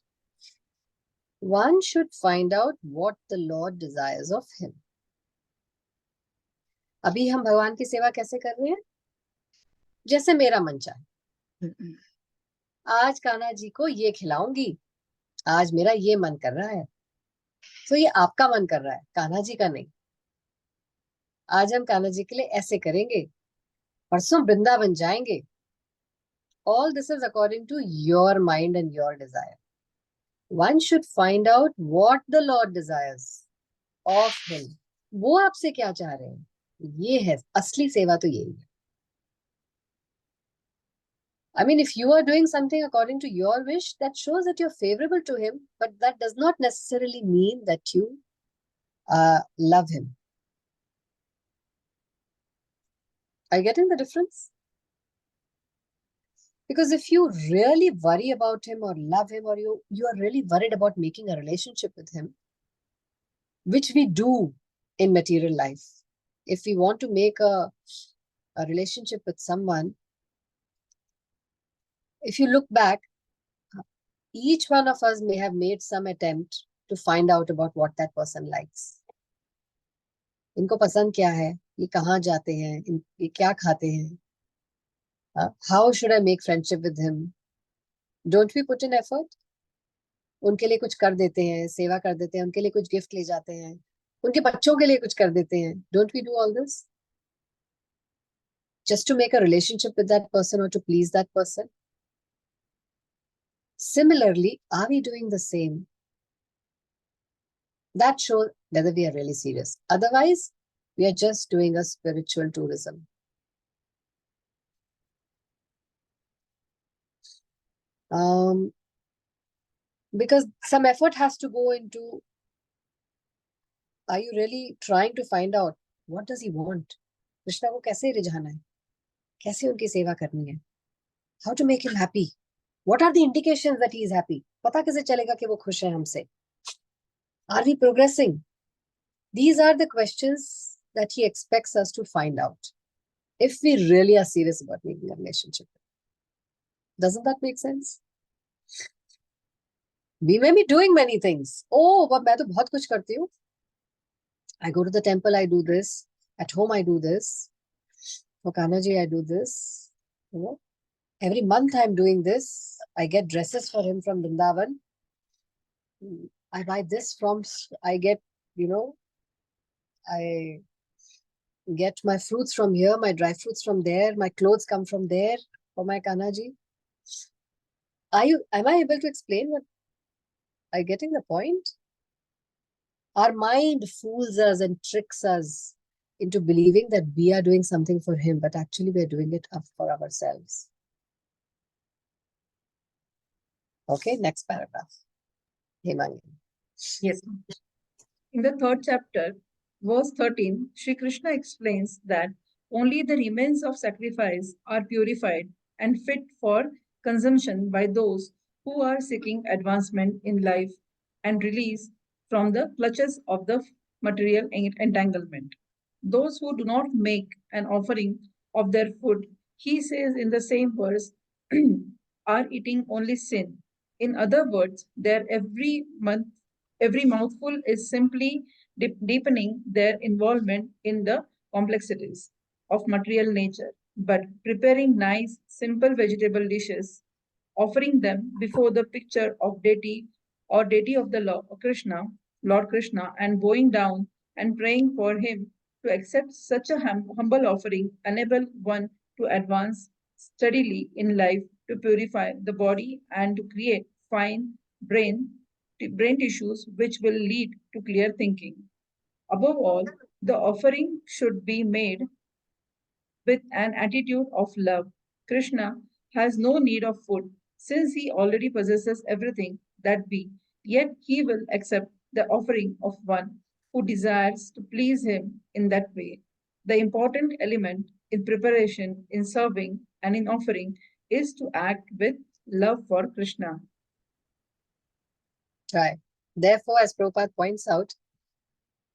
one should find out what the Lord desires of him. अभी हम भगवान की सेवा कैसे कर रहे हैं? जैसे मेरा मन चाहे. आज कान्हा जी को ये खिलाऊंगी, आज मेरा ये मन कर रहा है. तो ये आपका मन कर रहा है, कान्हा जी का नहीं. आज हम कान्हा जी के लिए ऐसे करेंगे, परसों वृंदावन जाएंगे. All this is according to your mind and your desire. One should find out what the Lord desires of him. वो आपसे क्या चाह रहे हैं? ये है असली सेवा, तो यही है. I mean, if you are doing something according to your wish, that shows that you're favorable to him, but that does not necessarily mean that you love him. Are you getting the difference? Because if you really worry about him or love him, or you are really worried about making a relationship with him, which we do in material life, if we want to make a relationship with someone, if you look back, each one of us may have made some attempt to find out about what that person likes. इनको पसंद क्या है, ये कहाँ जाते हैं, ये क्या खाते हैं. How should I make friendship with him? Don't we put in effort? उनके लिए कुछ कर देते हैं, सेवा कर देते हैं, उनके लिए कुछ गिफ्ट ले जाते हैं, उनके बच्चों के लिए कुछ कर देते हैं. Don't we do all this just to make a relationship with that person or to please that person? Similarly, are we doing the same? That shows whether we are really serious. Otherwise, we are just doing a spiritual tourism. Because some effort has to go into, are you really trying to find out what does he want? Krishna को कैसे रिझाना है? कैसे उनकी सेवा करनी है? How to make him happy? What are the indications that he is happy? पता कैसे चलेगा कि वो खुश है हमसे? Are we progressing? These are the questions that he expects us to find out if we really are serious about making a relationship. Doesn't that make sense? We may be doing many things. Oh, but मैं तो बहुत कुछ करती हूँ. I go to the temple, I do this. At home, I do this. For Kanaji, I do this. You know, every month I'm doing this. I get dresses for him from Vrindavan. I buy this from, I get, you know, I get my fruits from here, my dry fruits from there, my clothes come from there for my Kanaji. Am I able to explain what? Are you getting the point? Our mind fools us and tricks us into believing that we are doing something for him, but actually we're doing it up for ourselves. Okay, next paragraph. Hemangi. Yes. In the 3rd chapter, verse 13, Sri Krishna explains that only the remains of sacrifice are purified and fit for consumption by those who are seeking advancement in life and release from the clutches of the material entanglement. Those who do not make an offering of their food, he says in the same verse, are eating only sin. In other words, their every mouthful is simply deepening their involvement in the complexities of material nature. But preparing nice, simple vegetable dishes, offering them before the picture of deity or deity of the Lord Krishna, and bowing down and praying for him to accept such a humble offering, enable one to advance steadily in life, to purify the body and to create fine brain tissues which will lead to clear thinking. Above all, the offering should be made with an attitude of love. Krishna has no need of food since he already possesses everything that be, yet he will accept the offering of one who desires to please him in that way. The important element in preparation, in serving, and in offering is to act with love for Krishna. Right. Therefore, as Prabhupada points out,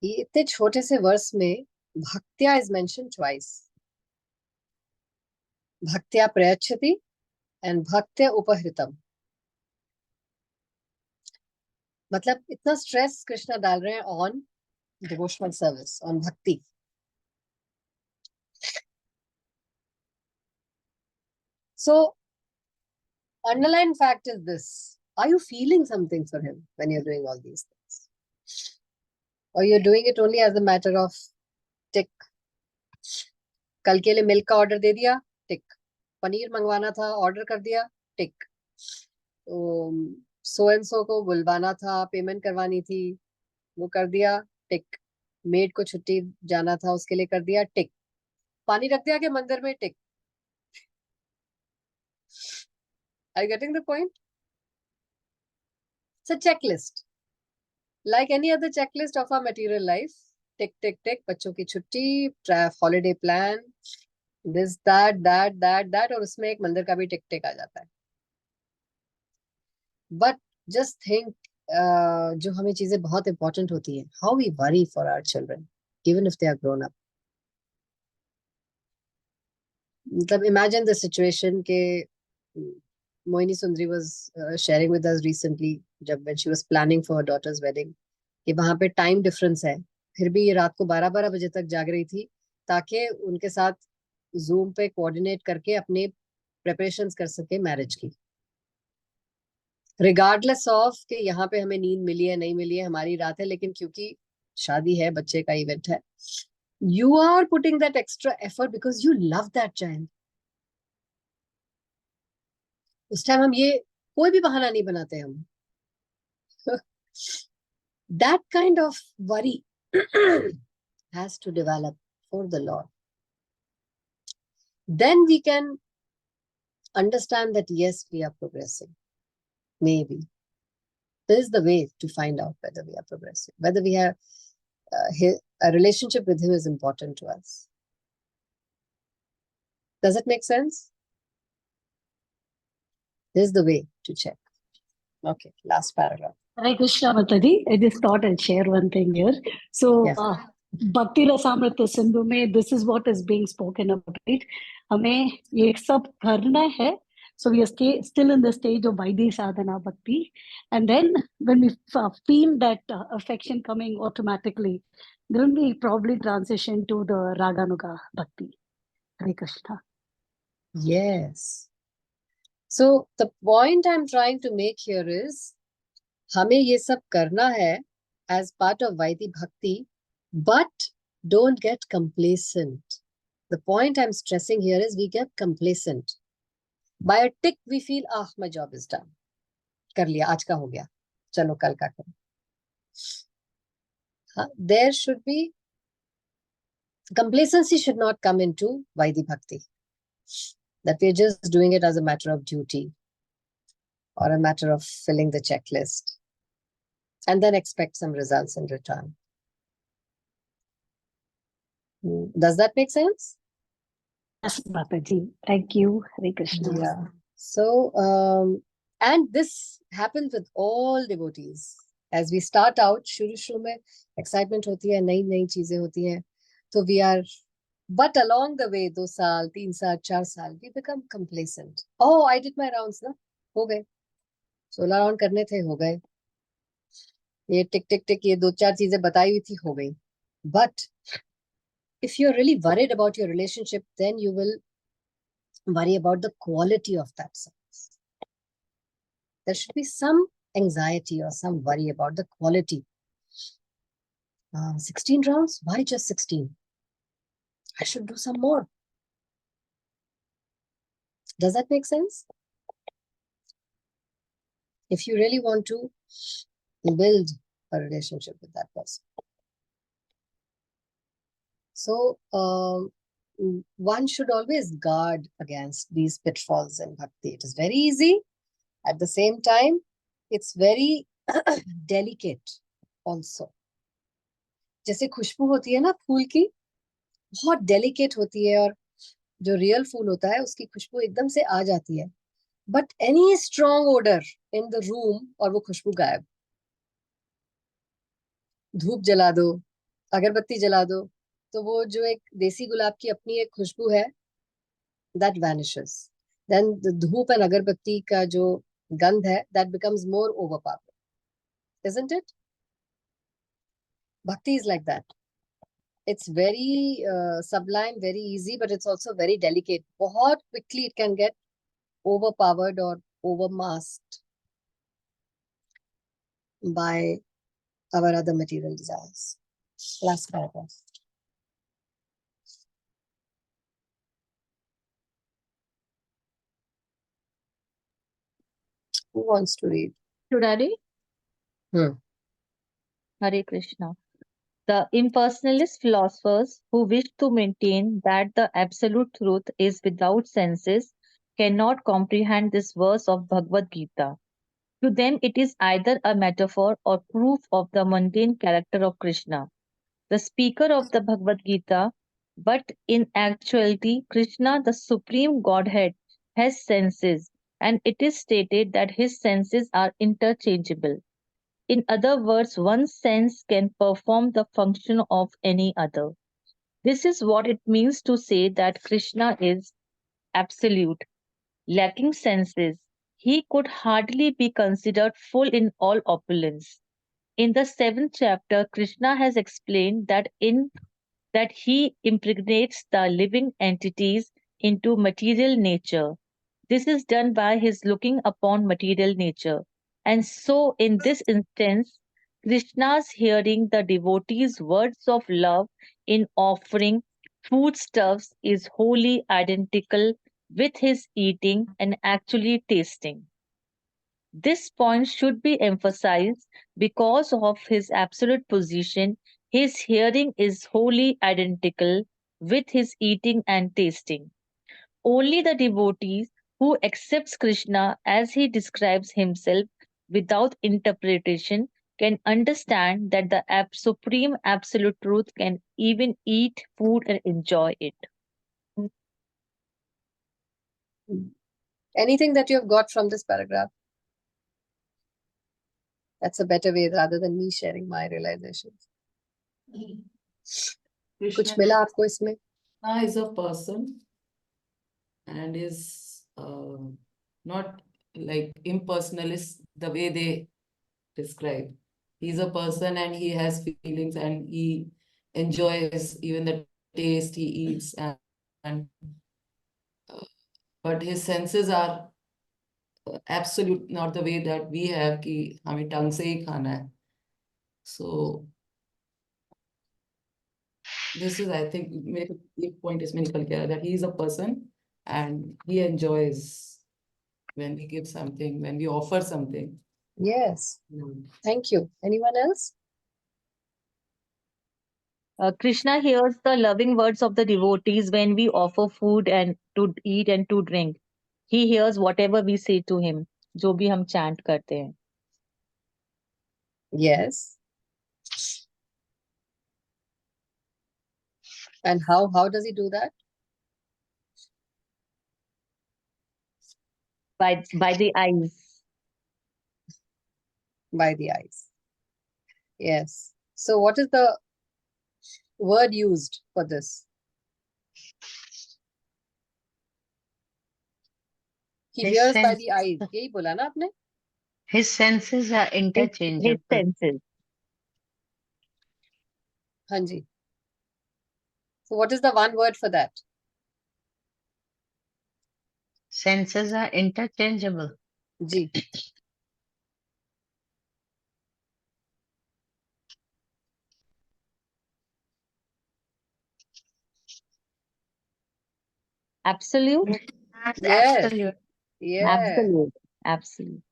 इतने छोटे से verse में भक्त्या is mentioned twice. Bhaktya prayachati and bhaktya upahritam. मतलब इतना stress Krishna डाल रहे हैं on devotional service, on bhakti. So, underlying fact is this. Are you feeling something for him when you're doing all these things? Or you're doing it only as a matter of tick? कल के लिए milk का order दे दिया, टिक. पनीर मंगवाना था, order कर दिया, टिक. So and so को बुलवाना था, पेमेंट करवानी थी, वो कर दिया, टिक. मेड को छुट्टी जाना था, उसके लिए कर दिया, टिक. पानी रख दिया कि मंदिर में, टिक. Are you getting the point? It's a checklist. Like any other checklist of our material life. Tick, tick, tick. बच्चों की छुट्टी, holiday plan, this, that, और उसमें एक मंदिर का भी टिक टिक आ जाता है. But just think, जो हमें चीजें बहुत important होती हैं. How we worry for our children, even if they are grown up. मतलब imagine the situation के Moini Sundari was sharing with us recently when she was planning for her daughter's wedding कि वहां पे time difference है, फिर भी ये रात को 12-12 बजे तक जाग रही थी ताकि उनके साथ जूम पे कोऑर्डिनेट करके अपने प्रेपरेशंस कर सके मैरिज की, रिगार्डलेस ऑफ कि यहाँ पे हमें नींद मिली है नहीं मिली है, हमारी रात है, लेकिन क्योंकि शादी है, बच्चे का इवेंट है, you are putting that extra effort because you love that child. उस टाइम हम ये कोई भी बहाना नहीं बनाते हम. That kind of worry has to develop for the Lord. Then we can understand that yes, we are progressing. Maybe this is the way to find out whether we are progressing, whether we have a relationship with Him is important to us. Does it make sense? This is the way to check. Okay, last paragraph. Hare Krishna, Mataji. I just thought I'd share one thing here. So, Yes. Bhakti Rasamrita Sindhu में this is what is being spoken about, right? हमें ये सब करना है. So we are still in the stage of Vaidhi Sadhana Bhakti. And then when we feel that affection coming automatically, then we probably transition to the Raganuga Bhakti. Hare Krishna. Yes. So the point I'm trying to make here is, हमें ये सब करना है as part of Vaidhi Bhakti, but don't get complacent. The point I'm stressing here is we get complacent. By a tick, we feel, my job is done. कर लिया, आज का हो गया, चलो कल का करो. There should be, complacency should not come into Vaidhi Bhakti. That we're just doing it as a matter of duty or a matter of filling the checklist and then expect some results in return. Does that make sense? Yes, Mataji. Thank you. Hare Krishna. Yeah. So, and this happens with all devotees. As we start out, shuru mein excitement hoti hai, नई चीजें होती हैं. So we are, but along the way, 2 साल, 3 साल, 4 साल, we become complacent. Oh, I did my rounds, na? हो गए. 16 round करने थे, हो गए. ये टिक टिक टिक, ये 2-4 चीजें बताई हुई थी, हो गई. But if you're really worried about your relationship, then you will worry about the quality of that service. There should be some anxiety or some worry about the quality. 16 rounds? Why just 16? I should do some more. Does that make sense? If you really want to build a relationship with that person. So, one should always guard against these pitfalls in bhakti. It is very easy. At the same time, it's very delicate also. जैसे खुशबू होती है ना फूल की, बहुत delicate होती है, और जो real फूल होता है उसकी खुशबू एकदम से आ जाती है. But any strong odor in the room और वो खुशबू गायब. धूप जला दो, अगरबत्ती जला दो, तो वो जो एक देसी गुलाब की अपनी एक खुशबू है, that vanishes. Then the धूप and अगरबत्ती का जो गंध है, that becomes more overpowering. Isn't it? Bhakti is like that. It's very sublime, very easy, but it's also very delicate. बहुत quickly it can get overpowered or overmasked by our other material desires. Last paragraph. Who wants to read? Should I read? Hare Krishna. The impersonalist philosophers who wish to maintain that the absolute truth is without senses cannot comprehend this verse of Bhagavad Gita. To them, it is either a metaphor or proof of the mundane character of Krishna, the speaker of the Bhagavad Gita. But in actuality, Krishna, the supreme Godhead, has senses, and it is stated that his senses are interchangeable. In other words, one sense can perform the function of any other. This is what it means to say that Krishna is absolute, lacking senses. He could hardly be considered full in all opulence. In the 7th chapter, Krishna has explained that he impregnates the living entities into material nature. This is done by his looking upon material nature. And so, in this instance, Krishna's hearing the devotee's words of love in offering foodstuffs is wholly identical with his eating and actually tasting. This point should be emphasized because of his absolute position. His hearing is wholly identical with his eating and tasting. Only the devotee who accepts Krishna as he describes himself without interpretation can understand that the supreme absolute truth can even eat food and enjoy it. Anything that you have got from this paragraph? That's a better way rather than me sharing my realizations. कुछ Krishna मिला आपको इसमें? is a person and is not like impersonalist the way they describe. He's a person and he has feelings and he enjoys even the taste he eats and but his senses are absolute not the way that we have कि हमें tongue से ही खाना है. So this is I think मेरे को एक point इसमें निकल के आया that he is a person and he enjoys when we give something, when we offer something. Yes. Thank you. Anyone else? Krishna hears the loving words of the devotees when we offer food and to eat and to drink. He hears whatever we say to him, जो भी हम chant करते हैं. Yes. And how does he do that? By the eyes. By the eyes. Yes. So what is the word used for this? He His hears by sense- the eyes. यही बोला ना आपने? His senses are His interchangeable. senses. हाँ जी. So what is the one word for that? Senses are interchangeable. Ji. Absolute. Yes. Absolute. Yes. Absolute. Absolute.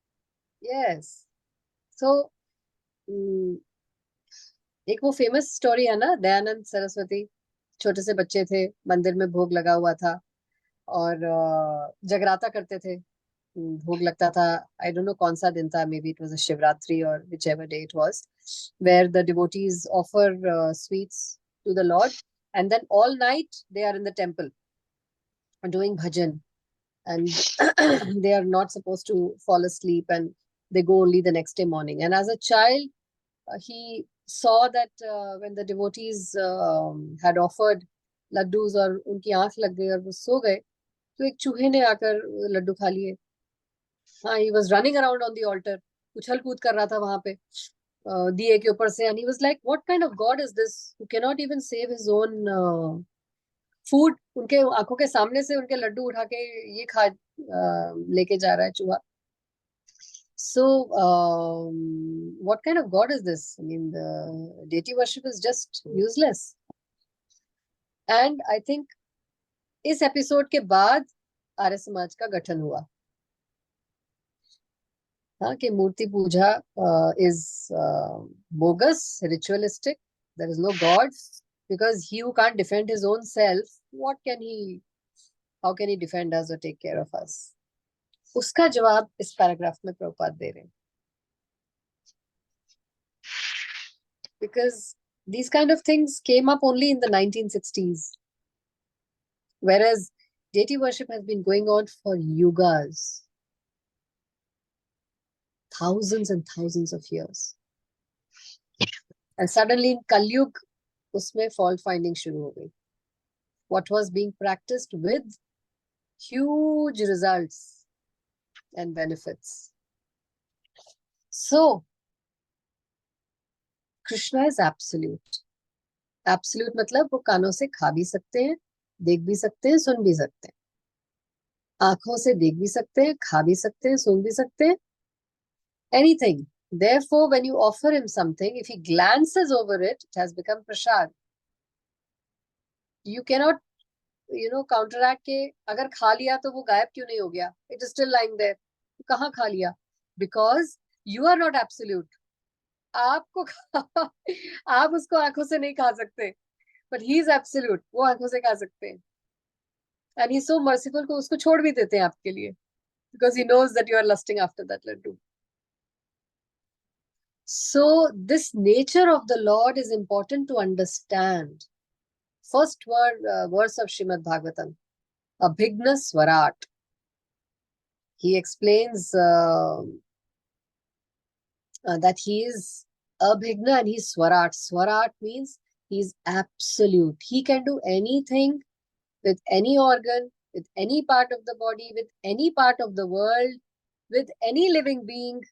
Yes. So एक वो famous story है ना, दयानंद सरस्वती छोटे से बच्चे थे, मंदिर में भोग लगा हुआ था और जगराता करते थे. भोग लगता था. आई डोंट नो कौन सा दिन था, may be it was a Shivratri और whichever day it was, where the devotees offer sweets to the Lord, and then all night they are in the temple doing bhajan, and they are not supposed to fall asleep, and they go only the next day morning. And as a child, he saw that when the devotees had offered laddus और उनकी आंख लग गई और वो सो गए, तो एक चूहे ने आकर लड्डू खा लिए. हाँ, he was running around on the altar, उछल कूद कर रहा था वहां पे दिए के ऊपर से, and he was like, what kind of God is this who cannot even save his own food? उनके आंखों के सामने से उनके लड्डू उठा के ये खा लेके जा रहा है चूहा. So, what kind of God is this? I mean, the deity worship is just useless. And I think इस एपिसोड के बाद आर्य समाज का गठन हुआ. हाँ, कि मूर्ति पूजा is bogus, ritualistic. There is no God, because he who can't defend his own self, how can he defend us or take care of us? उसका जवाब इस पैराग्राफ में प्रभुपाद दे रहे हैं. Because these kind of things came up only in the 1960s, whereas deity worship has been going on for yugas, thousands and thousands of years. And suddenly in Kali Yuga, उसमें fault finding शुरू हो गई. What was being practiced with huge results and benefits. So, Krishna is absolute. Absolute मतलब वो कानों से खा भी सकते हैं, देख भी सकते हैं, सुन भी सकते हैं. आंखों से देख भी सकते हैं, खा भी सकते हैं, सूंघ भी सकते हैं, anything. Therefore, when you offer him something, if he glances over it, it has become prasad. You cannot, counteract के अगर खा लिया तो वो गायब क्यों नहीं हो गया? It is still lying there. तो कहाँ खा लिया? Because you are not absolute. आपको आप उसको आंखों से नहीं खा सकते, but he is absolute. वो आंखों से खा सकते हैं. And he is so merciful को उसको छोड़ भी देते हैं आपके लिए, because he knows that you are lusting after that laddu. So this nature of the Lord is important to understand. First verse of Srimad Bhagavatam, Abhigna Swarat. He explains that he is Abhigna and he is Swarat. Swarat means he is absolute. He can do anything with any organ, with any part of the body, with any part of the world, with any living being,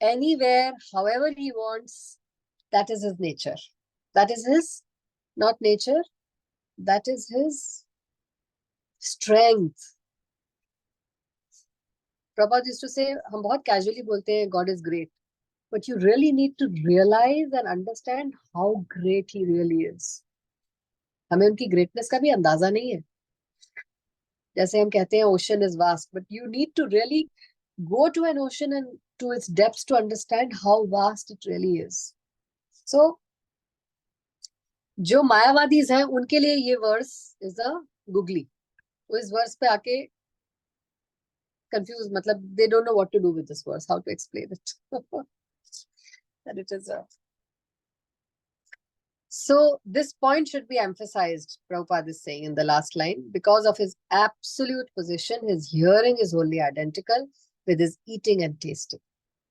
anywhere, however he wants. That is his nature. That is his, not nature, that is his strength. Prabhupada used to say, हम बहुत casually बोलते हैं God is great, but you really need to realize and understand how great he really is. हमें उनकी greatness का भी अंदाजा नहीं है. जैसे हम कहते हैं ocean is vast, but you need to really go to an ocean and to its depths to understand how vast it really is. So, जो मायावादीज हैं उनके लिए ये वर्स इज अ गुगली. वो इस वर्स पे आके कंफ्यूज, मतलब they don't know what to do with this verse, how to explain it. That it is So this point should be emphasized, Prabhupada is saying in the last line, because of his absolute position, his hearing is wholly identical with his eating and tasting.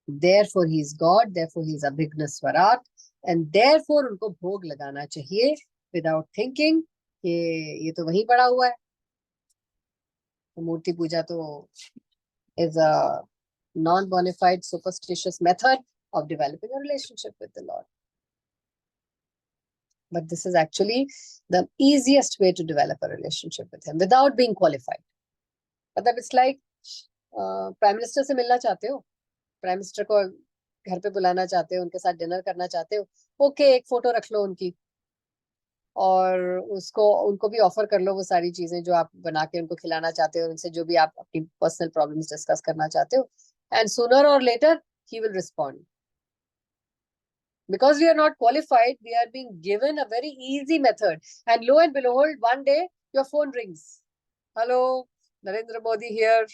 Therefore he is God, therefore he is Abhigna Swarat, and therefore उनको भोग लगाना चाहिए without thinking कि ये तो वहीं पड़ा हुआ है. मूर्ति पूजा तो is a non-bona fide superstitious method of developing a relationship with the Lord. But this is actually the easiest way to develop a relationship with him without being qualified. मतलब it's like prime minister से मिलना चाहते हो, prime minister को घर पे बुलाना चाहते हो, उनके साथ डिनर करना चाहते हो, ओके एक फोटो रख लो उनकी और उनको भी ऑफर कर लो वो सारी चीजें जो आप बना के उनको खिलाना चाहते हो, उनसे जो भी आप अपनी पर्सनल प्रॉब्लम्स डिस्कस करना चाहते हो, and sooner or later he will respond. Because we are not qualified, we are being given a very easy method. And lo and behold, one day your phone rings. Hello, Narendra Modi here.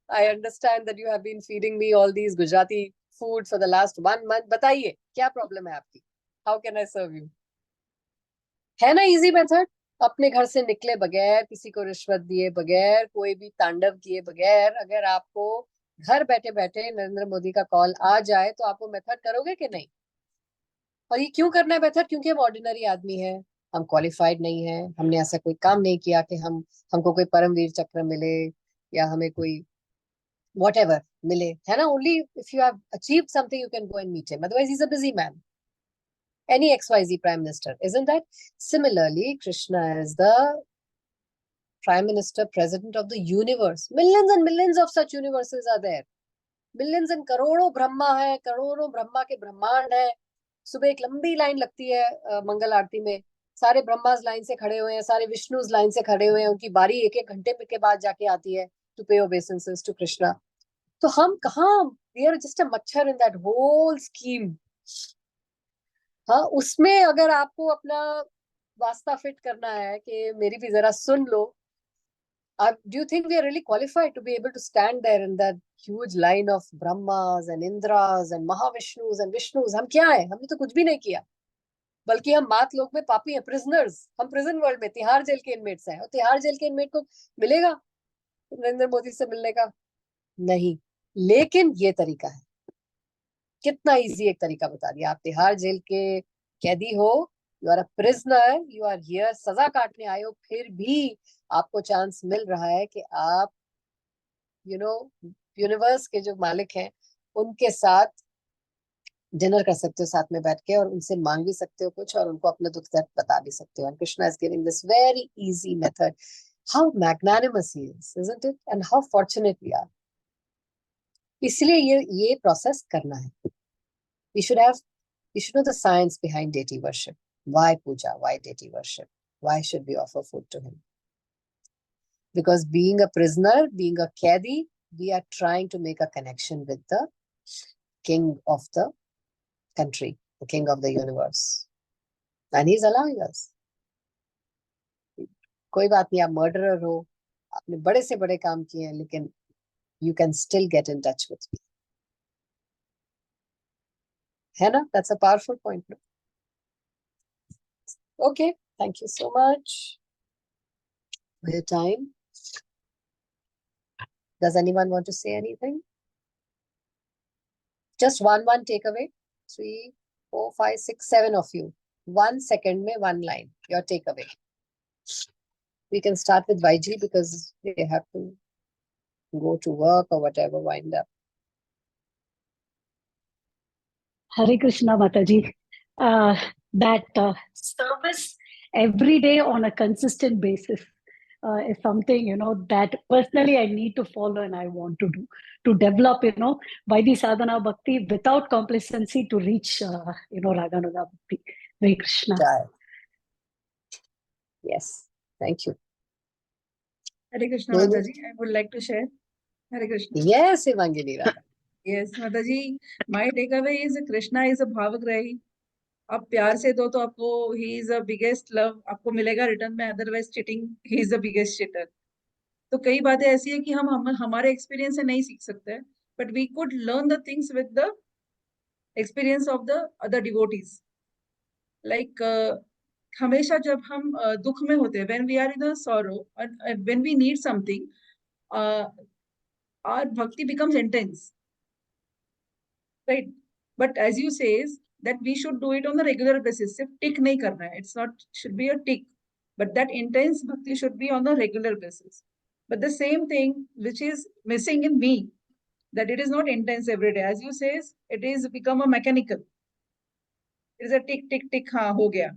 I understand that you have been feeding me all these Gujarati food for the last 1 month. बताइए क्या problem है आपकी? How can I serve you? है ना easy method? अपने घर से निकले बगैर, किसी को रिश्वत दिए बगैर, कोई भी तांडव किए बगैर, अगर आपको घर बैठे बैठे नरेंद्र मोदी का कॉल आ जाए तो आप वो मेथड करोगे कि नहीं? और ये क्यों करना है मेथड? क्योंकि हम ऑर्डिनरी आदमी हैं, हम क्वालिफाइड नहीं है, हमने ऐसा कोई काम नहीं किया कि हमको कोई परमवीर चक्र मिले या हमें कोई whatever मिले, है ना? Only if you have achieved something you can go and meet him, otherwise he's a busy man. Any XYZ prime minister, isn't that? Similarly, Krishna is the prime minister, president of the universe. Millions and millions of such universes are there. Millions and करोड़ों ब्रह्मा है, करोड़ों ब्रह्मा के ब्रह्मांड है. सुबह एक लंबी line लगती है मंगल आरती में, सारे ब्रह्मास लाइन से खड़े हुए हैं, सारे विष्णुस लाइन से खड़े हुए हैं, उनकी बारी एक एक घंटे के बाद जाके आती है टू पे ओबेसेंसेस टू कृष्णा. तो हम कहाँ, वी आर जस्ट अ मच्छर इन दैट होल स्कीम. हाँ, उसमें अगर आपको अपना वास्ता फिट करना है कि मेरी भी जरा सुन लो, do you think we are really qualified to be able to stand there in that huge line of Brahmas and Indras and Mahavishnus and Vishnus? हम क्या है? हमने तो कुछ भी नहीं किया, बल्कि हम मात लोक में पापी हैं, प्रिजनर्स. हम प्रिजन वर्ल्ड में तिहाड़ जेल के इनमेट्स हैं, और तिहाड़ जेल के इनमेट को मिलेगा नरेंद्र मोदी से मिलने का? नहीं. लेकिन ये तरीका है, कितना इजी एक तरीका बता दिया. आप तिहाड़ जेल के कैदी हो, you are a prisoner, you are here, सजा काटने आए हो, फिर भी आपको चांस मिल रहा है कि आप यूनिवर्स के जो मालिक हैं उनके साथ डिनर कर सकते हो साथ में बैठ के, और उनसे मांग भी सकते हो कुछ, और उनको अपना दुख दर्द बता भी सकते हो. And Krishna is giving this very easy method. How magnanimous he is, isn't it? And how fortunate we are. इसलिए ये process करना है. We should know the science behind deity worship. Why puja? Why deity worship? Why should we offer food to him? Because being a prisoner, being a kedi, we are trying to make a connection with the king of the country, the king of the universe. And he's allowing us. कोई बात नहीं, आप murderer हो, आपने बड़े से बड़े काम किए हैं, लेकिन you can still get in touch with me. है ना? That's a powerful point. No? Okay, thank you so much for your time. Does anyone want to say anything? Just one takeaway. 3, 4, 5, 6, 7 of you. 1 second में 1 line. Your takeaway. We can start with Vaiji because they have to go to work or whatever, wind up. Hare Krishna Mataji. That service every day on a consistent basis is something, that personally I need to follow and I want to do, to develop, Vaidhi Sadhana Bhakti without complacency to reach, Raganuga Bhakti. Hare Krishna. Jai. Yes, thank you. Hare Krishna, Lulu? Mataji. I would like to share. Hare Krishna. Yes, Himangini Radha. Yes, Mataji. My takeaway is Krishna is a bhavagrahi. आप प्यार से दो तो आपको he is the biggest love आपको मिलेगा return में, otherwise cheating he is the biggest cheater. तो कई बातें ऐसी है कि हम हमारे एक्सपीरियंस से नहीं सीख सकते, but we could learn the things with the experience of the other devotees. Like हमेशा जब हम दुख में होते हैं, when we are in a sorrow, when we need something, our bhakti becomes intense, right? But as you say that we should do it on a regular basis. सिर्फ टिक नहीं करना है. It's not should be a tick, but that intense bhakti should be on a regular basis. But the same thing which is missing in me, that it is not intense every day. As you says, it is become a mechanical. It is a tick, tick, tick. हाँ हो गया.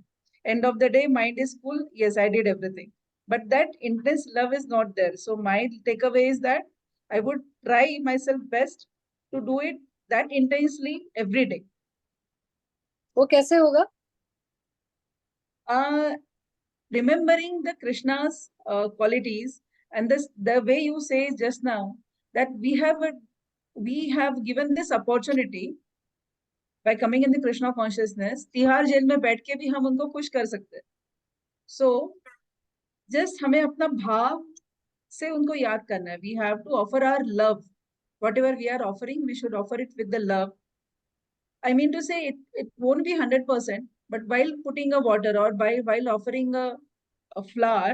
End of the day, mind is full. Yes, I did everything. But that intense love is not there. So my takeaway is that I would try myself best to do it that intensely every day. वो कैसे होगा? Remembering the Krishna's qualities, and the way you say just now that we have given this opportunity by coming in the Krishna consciousness. Tihar jail में बैठ के भी हम उनको खुश कर सकते हैं. So just हमें अपना भाव से उनको याद करना है. We have to offer our love. Whatever we are offering, we should offer it with the love. I mean to say it won't be 100%, but while putting a water or while offering a flower,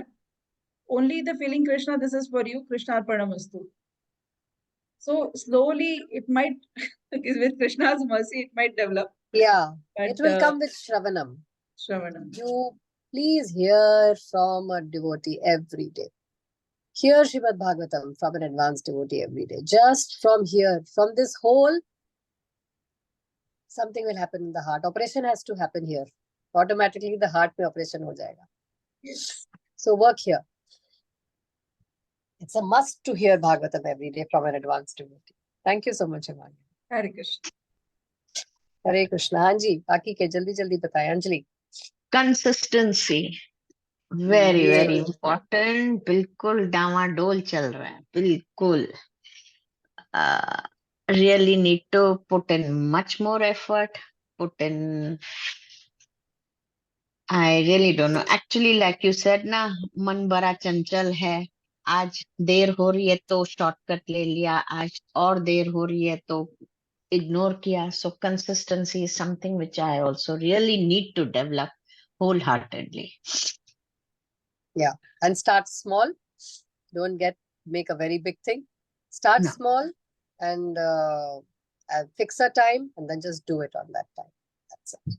only the feeling Krishna, this is for you, Krishna Arpanamastu. So slowly it might, with Krishna's mercy, it might develop. Yeah, But, it will come with Shravanam. Shravanam. You please hear from a devotee every day. Hear Srimad Bhagavatam from an advanced devotee every day. Just from here, from this whole, something will happen in the heart. Operation has to happen here. Automatically the heart mein operation ho jayega. Yes. So work here. It's a must to hear Bhagavatam every day from an advanced devotee. Thank you so much, Himani. Hare Krishna. Hare Krishna. Anji, बाकी के जल्दी बताएं. Anjali. Consistency. Very, Yes. very important. बिल्कुल डामाडोल चल रहा है. बिल्कुल. Really need to put in much more effort. I really don't know. Actually, like you said ना, मन बड़ा चंचल है. आज देर हो रही है तो शॉर्टकट ले लिया, आज और देर हो रही है तो इग्नोर किया. So consistency is something which I also really need to develop wholeheartedly. Yeah, and start small. Don't make a very big thing. Start No. small and fix a time and then just do it on that time. That's it.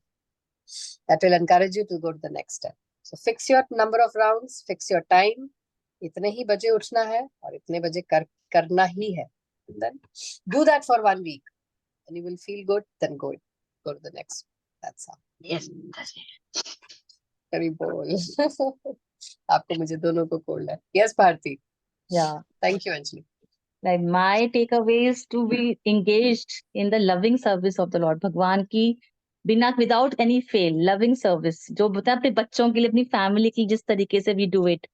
That will encourage you to go to the next step. So fix your number of rounds, fix your time. इतने ही बजे उठना है और इतने बजे करना ही है. And then do that for 1 week and you will feel good, then go to the next. That's how. Yes, that's it. Very bold. आपको मुझे दोनों को खोलना है. Yes, Bharti. Yeah. Thank you, Anjali. Like my takeaway is to be engaged in the loving service of the Lord. भगवान की बिना without any fail loving service जो बता अपने बच्चों के लिए अपनी फैमिली की जिस तरीके से we do it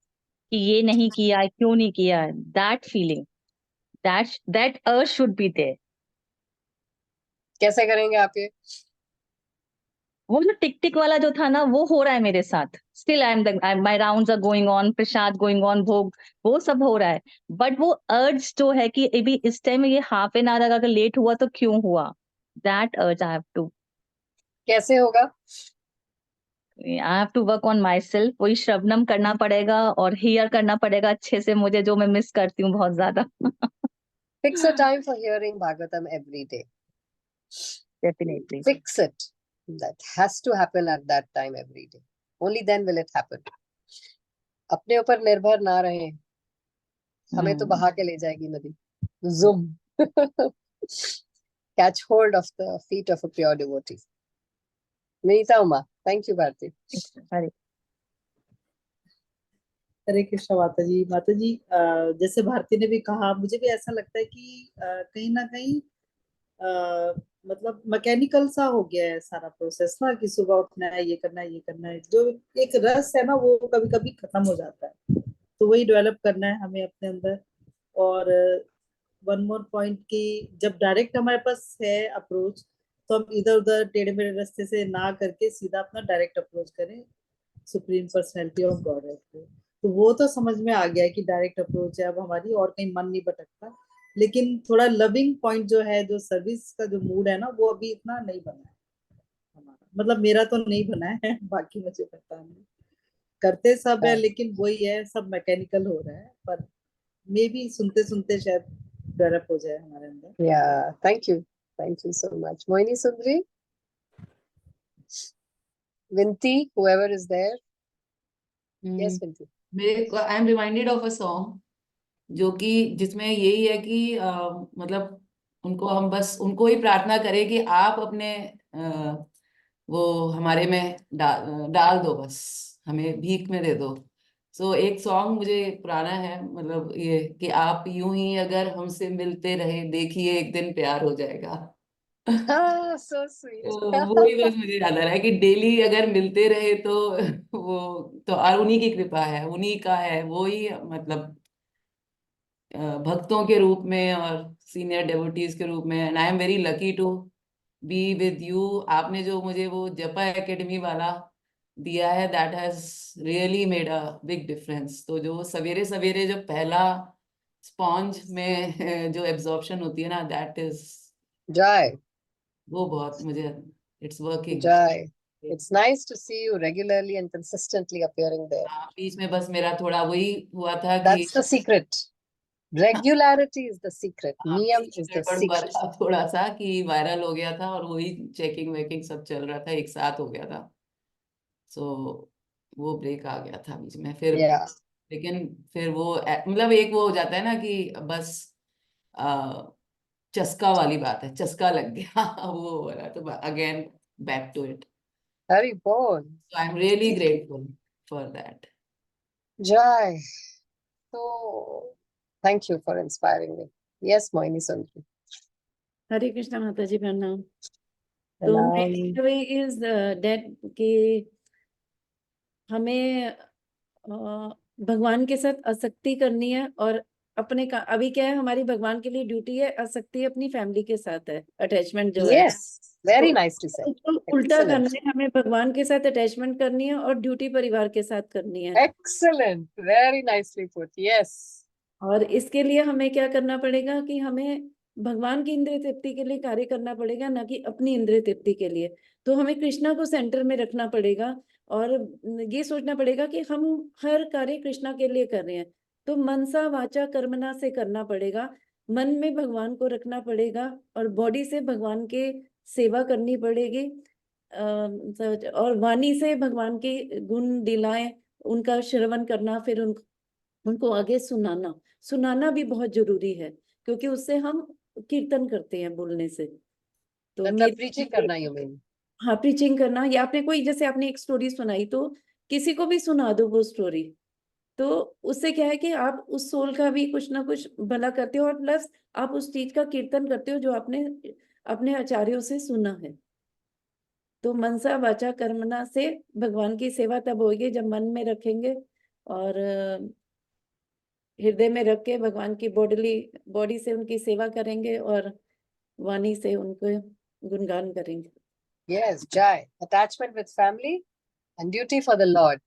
कि ये नहीं किया है क्यों नहीं किया है that feeling that urge should be there. कैसे करेंगे आप ये? वो जो टिक टिक वाला जो था ना वो हो रहा है मेरे साथ still I am my rounds are going on prasad going on bhog वो सब हो रहा है बट वो अर्ज जो है कि अभी इस टाइम ये हाफ एन आवर अगर लेट हुआ तो क्यों हुआ दैट अर्ज आई कैसे होगा? Have to work on myself वही श्रवणम करना पड़ेगा और हियर करना पड़ेगा अच्छे से मुझे जो मैं मिस करती हूँ बहुत ज्यादा. Fix a time for hearing Bhagavatam every day. Definitely. Fix it. That has to happen at that time every day. Only then will it happen. अपने ऊपर निर्भर ना रहे. हमें तो बहा के ले जाएगी नदी. Zoom. Catch hold of the feet of a pure devotee. Nita Uma. Thank you, Bharti. Hare हरे कृष्णा माता जी. माता जी जैसे भारती ने भी कहा मुझे भी ऐसा लगता है कि कहीं ना कहीं मतलब मैकेनिकल सा हो गया है सारा प्रोसेस ना कि सुबह उठना है ये करना है ये करना है जो एक रस है ना वो कभी कभी खत्म हो जाता है तो वही डेवलप करना है हमें अपने अंदर. और वन मोर पॉइंट कि जब डायरेक्ट हमारे पास है अप्रोच तो हम इधर उधर टेढ़े मेढ़े रास्ते से ना करके सीधा अपना डायरेक्ट अप्रोच करें सुप्रीम पर्सनैलिटी ऑफ गॉड है. तो वो तो समझ में आ गया है कि डायरेक्ट अप्रोच है अब हमारी और कहीं मन नहीं भटकता. लेकिन थोड़ा लविंग पॉइंट जो है जो सर्विस का जो मूड है ना वो अभी इतना नहीं बना है हमारा. मतलब मेरा तो नहीं बना है बाकी मुझे पता नहीं करते सब है लेकिन वही है सब मैकेनिकल हो रहा है पर मे बी सुनते सुनते शायद डेवलप हो जाए हमारे अंदर. Yeah, thank you so much. Moini Sundri, Vinti, whoever is there. Yes, Vinti. I am reminded of a song जो कि जिसमें यही है कि मतलब उनको हम बस उनको ही प्रार्थना करें कि आप अपने वो हमारे में डाल दो बस हमें भीख में दे दो. सो एक सॉन्ग मुझे पुराना है मतलब ये कि आप यूं ही अगर हमसे मिलते रहे देखिए एक दिन प्यार हो जाएगा. Ah, so sweet. तो वो ही बस मुझे याद आ रहा है कि डेली अगर मिलते रहे तो वो तो और उन्हीं की कृपा है उन्हीं का है वो ही मतलब भक्तों के रूप में और सीनियर डेवोटीज के रूप में. And I am very lucky to be with you. आपने जो मुझे वो जपा एकेडमी वाला दिया है that has really made a big difference. तो जो सवेरे सवेरे जो पहला स्पॉन्ज में जो एब्जॉर्प्शन होती है ना दैट इज Jai. वो बहुत मुझे it's working. Jai. It's nice to see you regularly and consistently appearing there. बीच में बस मेरा थोड़ा वही हुआ था कि That's the secret. Regularity is the secret. Niyam is the गड़बड़ हुआ secret. था थोड़ा सा कि वायरल हो गया था और वही चेकिंग वेकिंग सब चल रहा था एक साथ हो गया था. सो वो ब्रेक आ गया था बीच में फिर. Yeah. लेकिन फिर वो मतलब एक वो हो जाता है ना कि बस चस्का वाली बात है चस्का लग गया वो हो रहा तो again back to it. Hari Bol. So I'm really grateful for that. Jai. So, thank you for inspiring me. Yes, Moini Sundri. हरे कृष्णा माता जी प्रणाम. तो मेरी takeaway is that कि हमें भगवान के साथ आसक्ति करनी है और अपने का अभी क्या है हमारी भगवान के लिए ड्यूटी है आसक्ति अपनी फैमिली के साथ है अटैचमेंट जो है. Yes, very nicely said. उसको उल्टा Excellent. करना है हमें भगवान के साथ अटैचमेंट करनी है और ड्यूटी परिवार के साथ करनी है. Excellent. Very nicely put. Yes. और इसके लिए हमें क्या करना पड़ेगा कि हमें भगवान की इंद्रिय तृप्ति के लिए कार्य करना पड़ेगा ना कि अपनी इंद्रिय तृप्ति के लिए. तो हमें कृष्णा को सेंटर में रखना पड़ेगा और ये सोचना पड़ेगा कि हम हर कार्य कृष्णा के लिए कर रहे हैं. तो मनसा वाचा कर्मणा से करना पड़ेगा. मन में भगवान को रखना पड़ेगा और बॉडी से भगवान के सेवा करनी पड़ेगी और वाणी से भगवान के गुण लीलाएं उनका श्रवण करना फिर उनको आगे सुनाना भी बहुत जरूरी है क्योंकि उससे हम कीर्तन करते हैं बोलने से. तो मतलब preaching करना you mean? हाँ प्रीचिंग करना या आपने कोई जैसे आपने एक स्टोरी सुनाई तो किसी को भी सुना दो वो स्टोरी तो उससे क्या है कि आप उस सोल का भी कुछ ना कुछ भला करते हो, और प्लस आप उस चीज का कीर्तन करते हो जो आपने अपने आचार्यों से सुना है। तो मनसा वाचा कर्मणा से भगवान की सेवा तब होगी जब मन में रखेंगे और हृदय में रख के भगवान की बॉडी से उनकी सेवा करेंगे और वाणी से उनको गुणगान करेंगे। Yes, Jai. Attachment with family and duty for the Lord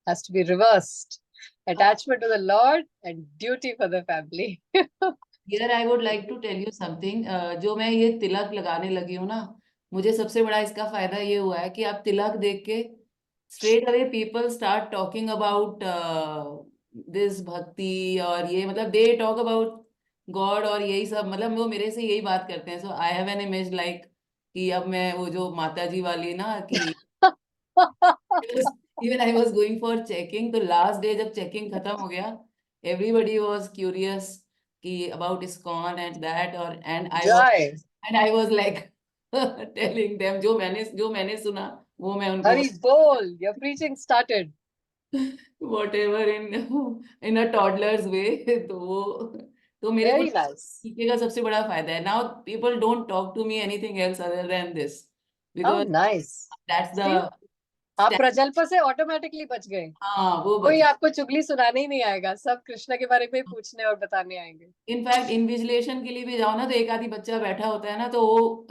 has to be reversed. Attachment to the Lord and duty for the family. Here I would like to tell you something. जो मैं ये तिलक लगाने लगी हूँ ना, मुझे सबसे बड़ा इसका फायदा ये हुआ है कि आप तिलक देख के straight away people start talking about this भक्ति और ये, मतलब they talk about God और यही सब, मतलब वो मेरे से यही बात करते हैं. So I have an image like कि अब मैं वो जो माता जी वाली ना कि even I was going for checking, तो last day जब checking खत्म हो गया, everybody was curious कि about ISKCON and that, और Jai. I was like telling them जो मैंने सुना वो मैं उनको Hari bol. Your preaching started. whatever in a toddler's way. तो मेरे को Very nice. टीके का सबसे बड़ा फायदा है. Now people don't talk to me anything else other than this How because nice. that's See, the आप प्रजल्प से ऑटोमेटिकली बच गए. हाँ वो कोई बच. आपको चुगली सुनाने ही नहीं आएगा, सब कृष्ण के बारे में ही पूछने और बताने आएंगे. इनफैक्ट इन्विजिलेशन के लिए भी जाओ ना तो एक आधी बच्चा बैठा होता है ना, तो वो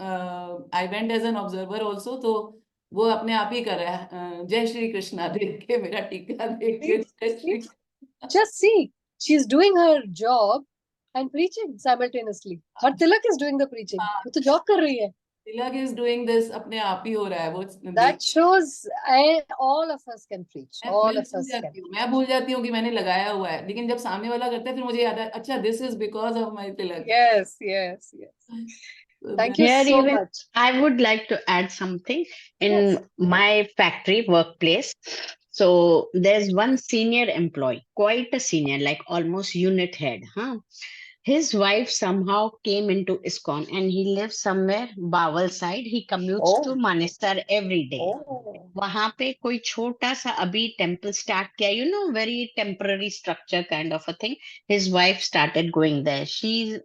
I went as an observer also, तो वो अपने आप ही कर रहा है जय श्री कृष्णा देख के, मेरा टीका देख के जय Shri. Just see, she's doing her job and preaching simultaneously. Her Tilak is doing the preaching. वो तो job कर रही है. तिलक इज डूइंग दिस, अपने आप ही हो रहा है वो. That shows all of us can preach. All of us can. मैं भूल जाती हूँ कि मैंने लगाया हुआ है, लेकिन जब सामने वाला करता है फिर मुझे याद है, अच्छा this is because of my Tilak. Yes, yes, yes. Thank you Here so even much. I would like to add something in my factory workplace. So there's one senior employee, quite a senior, like almost unit head, huh? His wife somehow came into ISKCON and he lives somewhere Bawal side. He commutes to Oh, Manesar every day. oh. वहां पे कोई छोटा सा अभी temple start किया, you know, very temporary structure kind of a thing. His wife started going there. She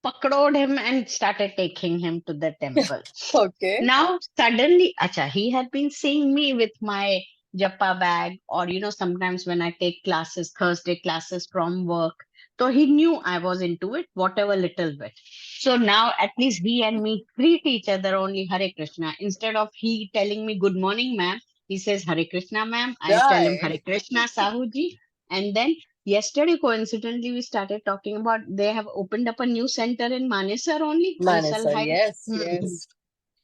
pakadod him and started taking him to the temple. Okay. Now suddenly, acha, he had been seeing me with my japa bag, or you know, sometimes when I take classes, Thursday classes from work. So he knew I was into it, whatever little bit. So now at least he and me greet each other only Hare Krishna. Instead of he telling me good morning, ma'am, he says Hare Krishna, ma'am. I tell him Jai. Hare Krishna, Sahuji. And then yesterday, coincidentally, we started talking about they have opened up a new center in Manesar only, Ansal Manesar, Heights. yes, Mhm. yes.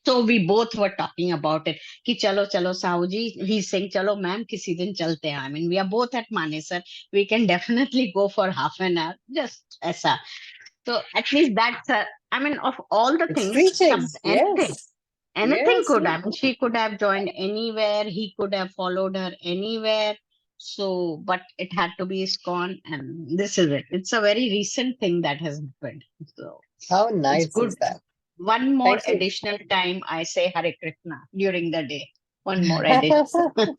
So we both were talking about it. कि चलो चलो साहू जी, he's saying चलो ma'am किसी दिन चलते हैं. I mean we are both at Manesar. We can definitely go for half an hour. Just ऐसा. So at least that's I mean of all the It's things, preaching. anything. Yes. Anything Yes. could happen. She could have joined anywhere. He could have followed her anywhere. So, but it had to be ISKCON, and this is it. It's a very recent thing that has happened. So How it's nice good. is that? One more Thank you. additional time I say Hare Krishna during the day. One more additional.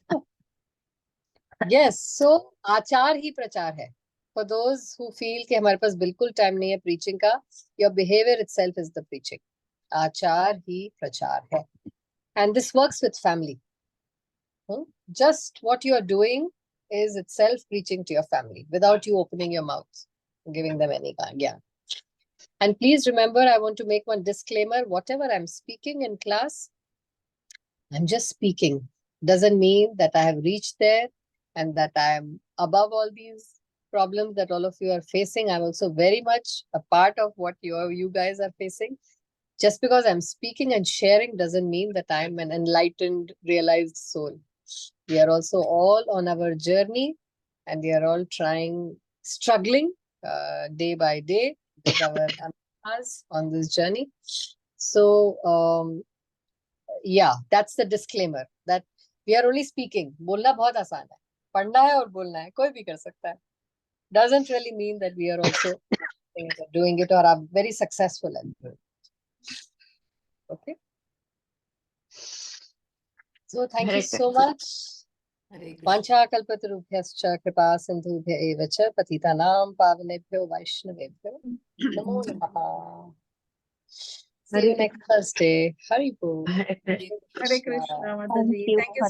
Yes, so आचार ही प्रचार है. For those who feel कि हमारे पास बिल्कुल time नहीं है preaching का, your behavior itself is the preaching. आचार ही प्रचार है. And this works with family. Just what you are doing is itself preaching to your family without you opening your mouth, giving them any gyan. And please remember, I want to make one disclaimer. Whatever I'm speaking in class, I'm just speaking. Doesn't mean that I have reached there and that I'm above all these problems that all of you are facing. I'm also very much a part of what you guys are facing. Just because I'm speaking and sharing doesn't mean that I'm an enlightened, realized soul. We are also all on our journey and we are all struggling day by day with our avatars on this journey. So, yeah, that's the disclaimer that we are only speaking. बोलना बहुत आसान है, पढ़ना है और बोलना है, कोई भी कर सकता है. Doesn't really mean that we are also doing it or are very successful at it. Okay. So thank Hare you so Krishna. much. Hare Krishna. वाञ्छाकल्पतरुभ्यश्च कृपा सिन्धुभ्य एव च पतितानां पावनेभ्यो वैष्णवेभ्यो नमो नमः. See you Hare next Thursday. Hari Bol. Hare Krishna. Hare Krishna, Krishna. Mataji. you. Thank you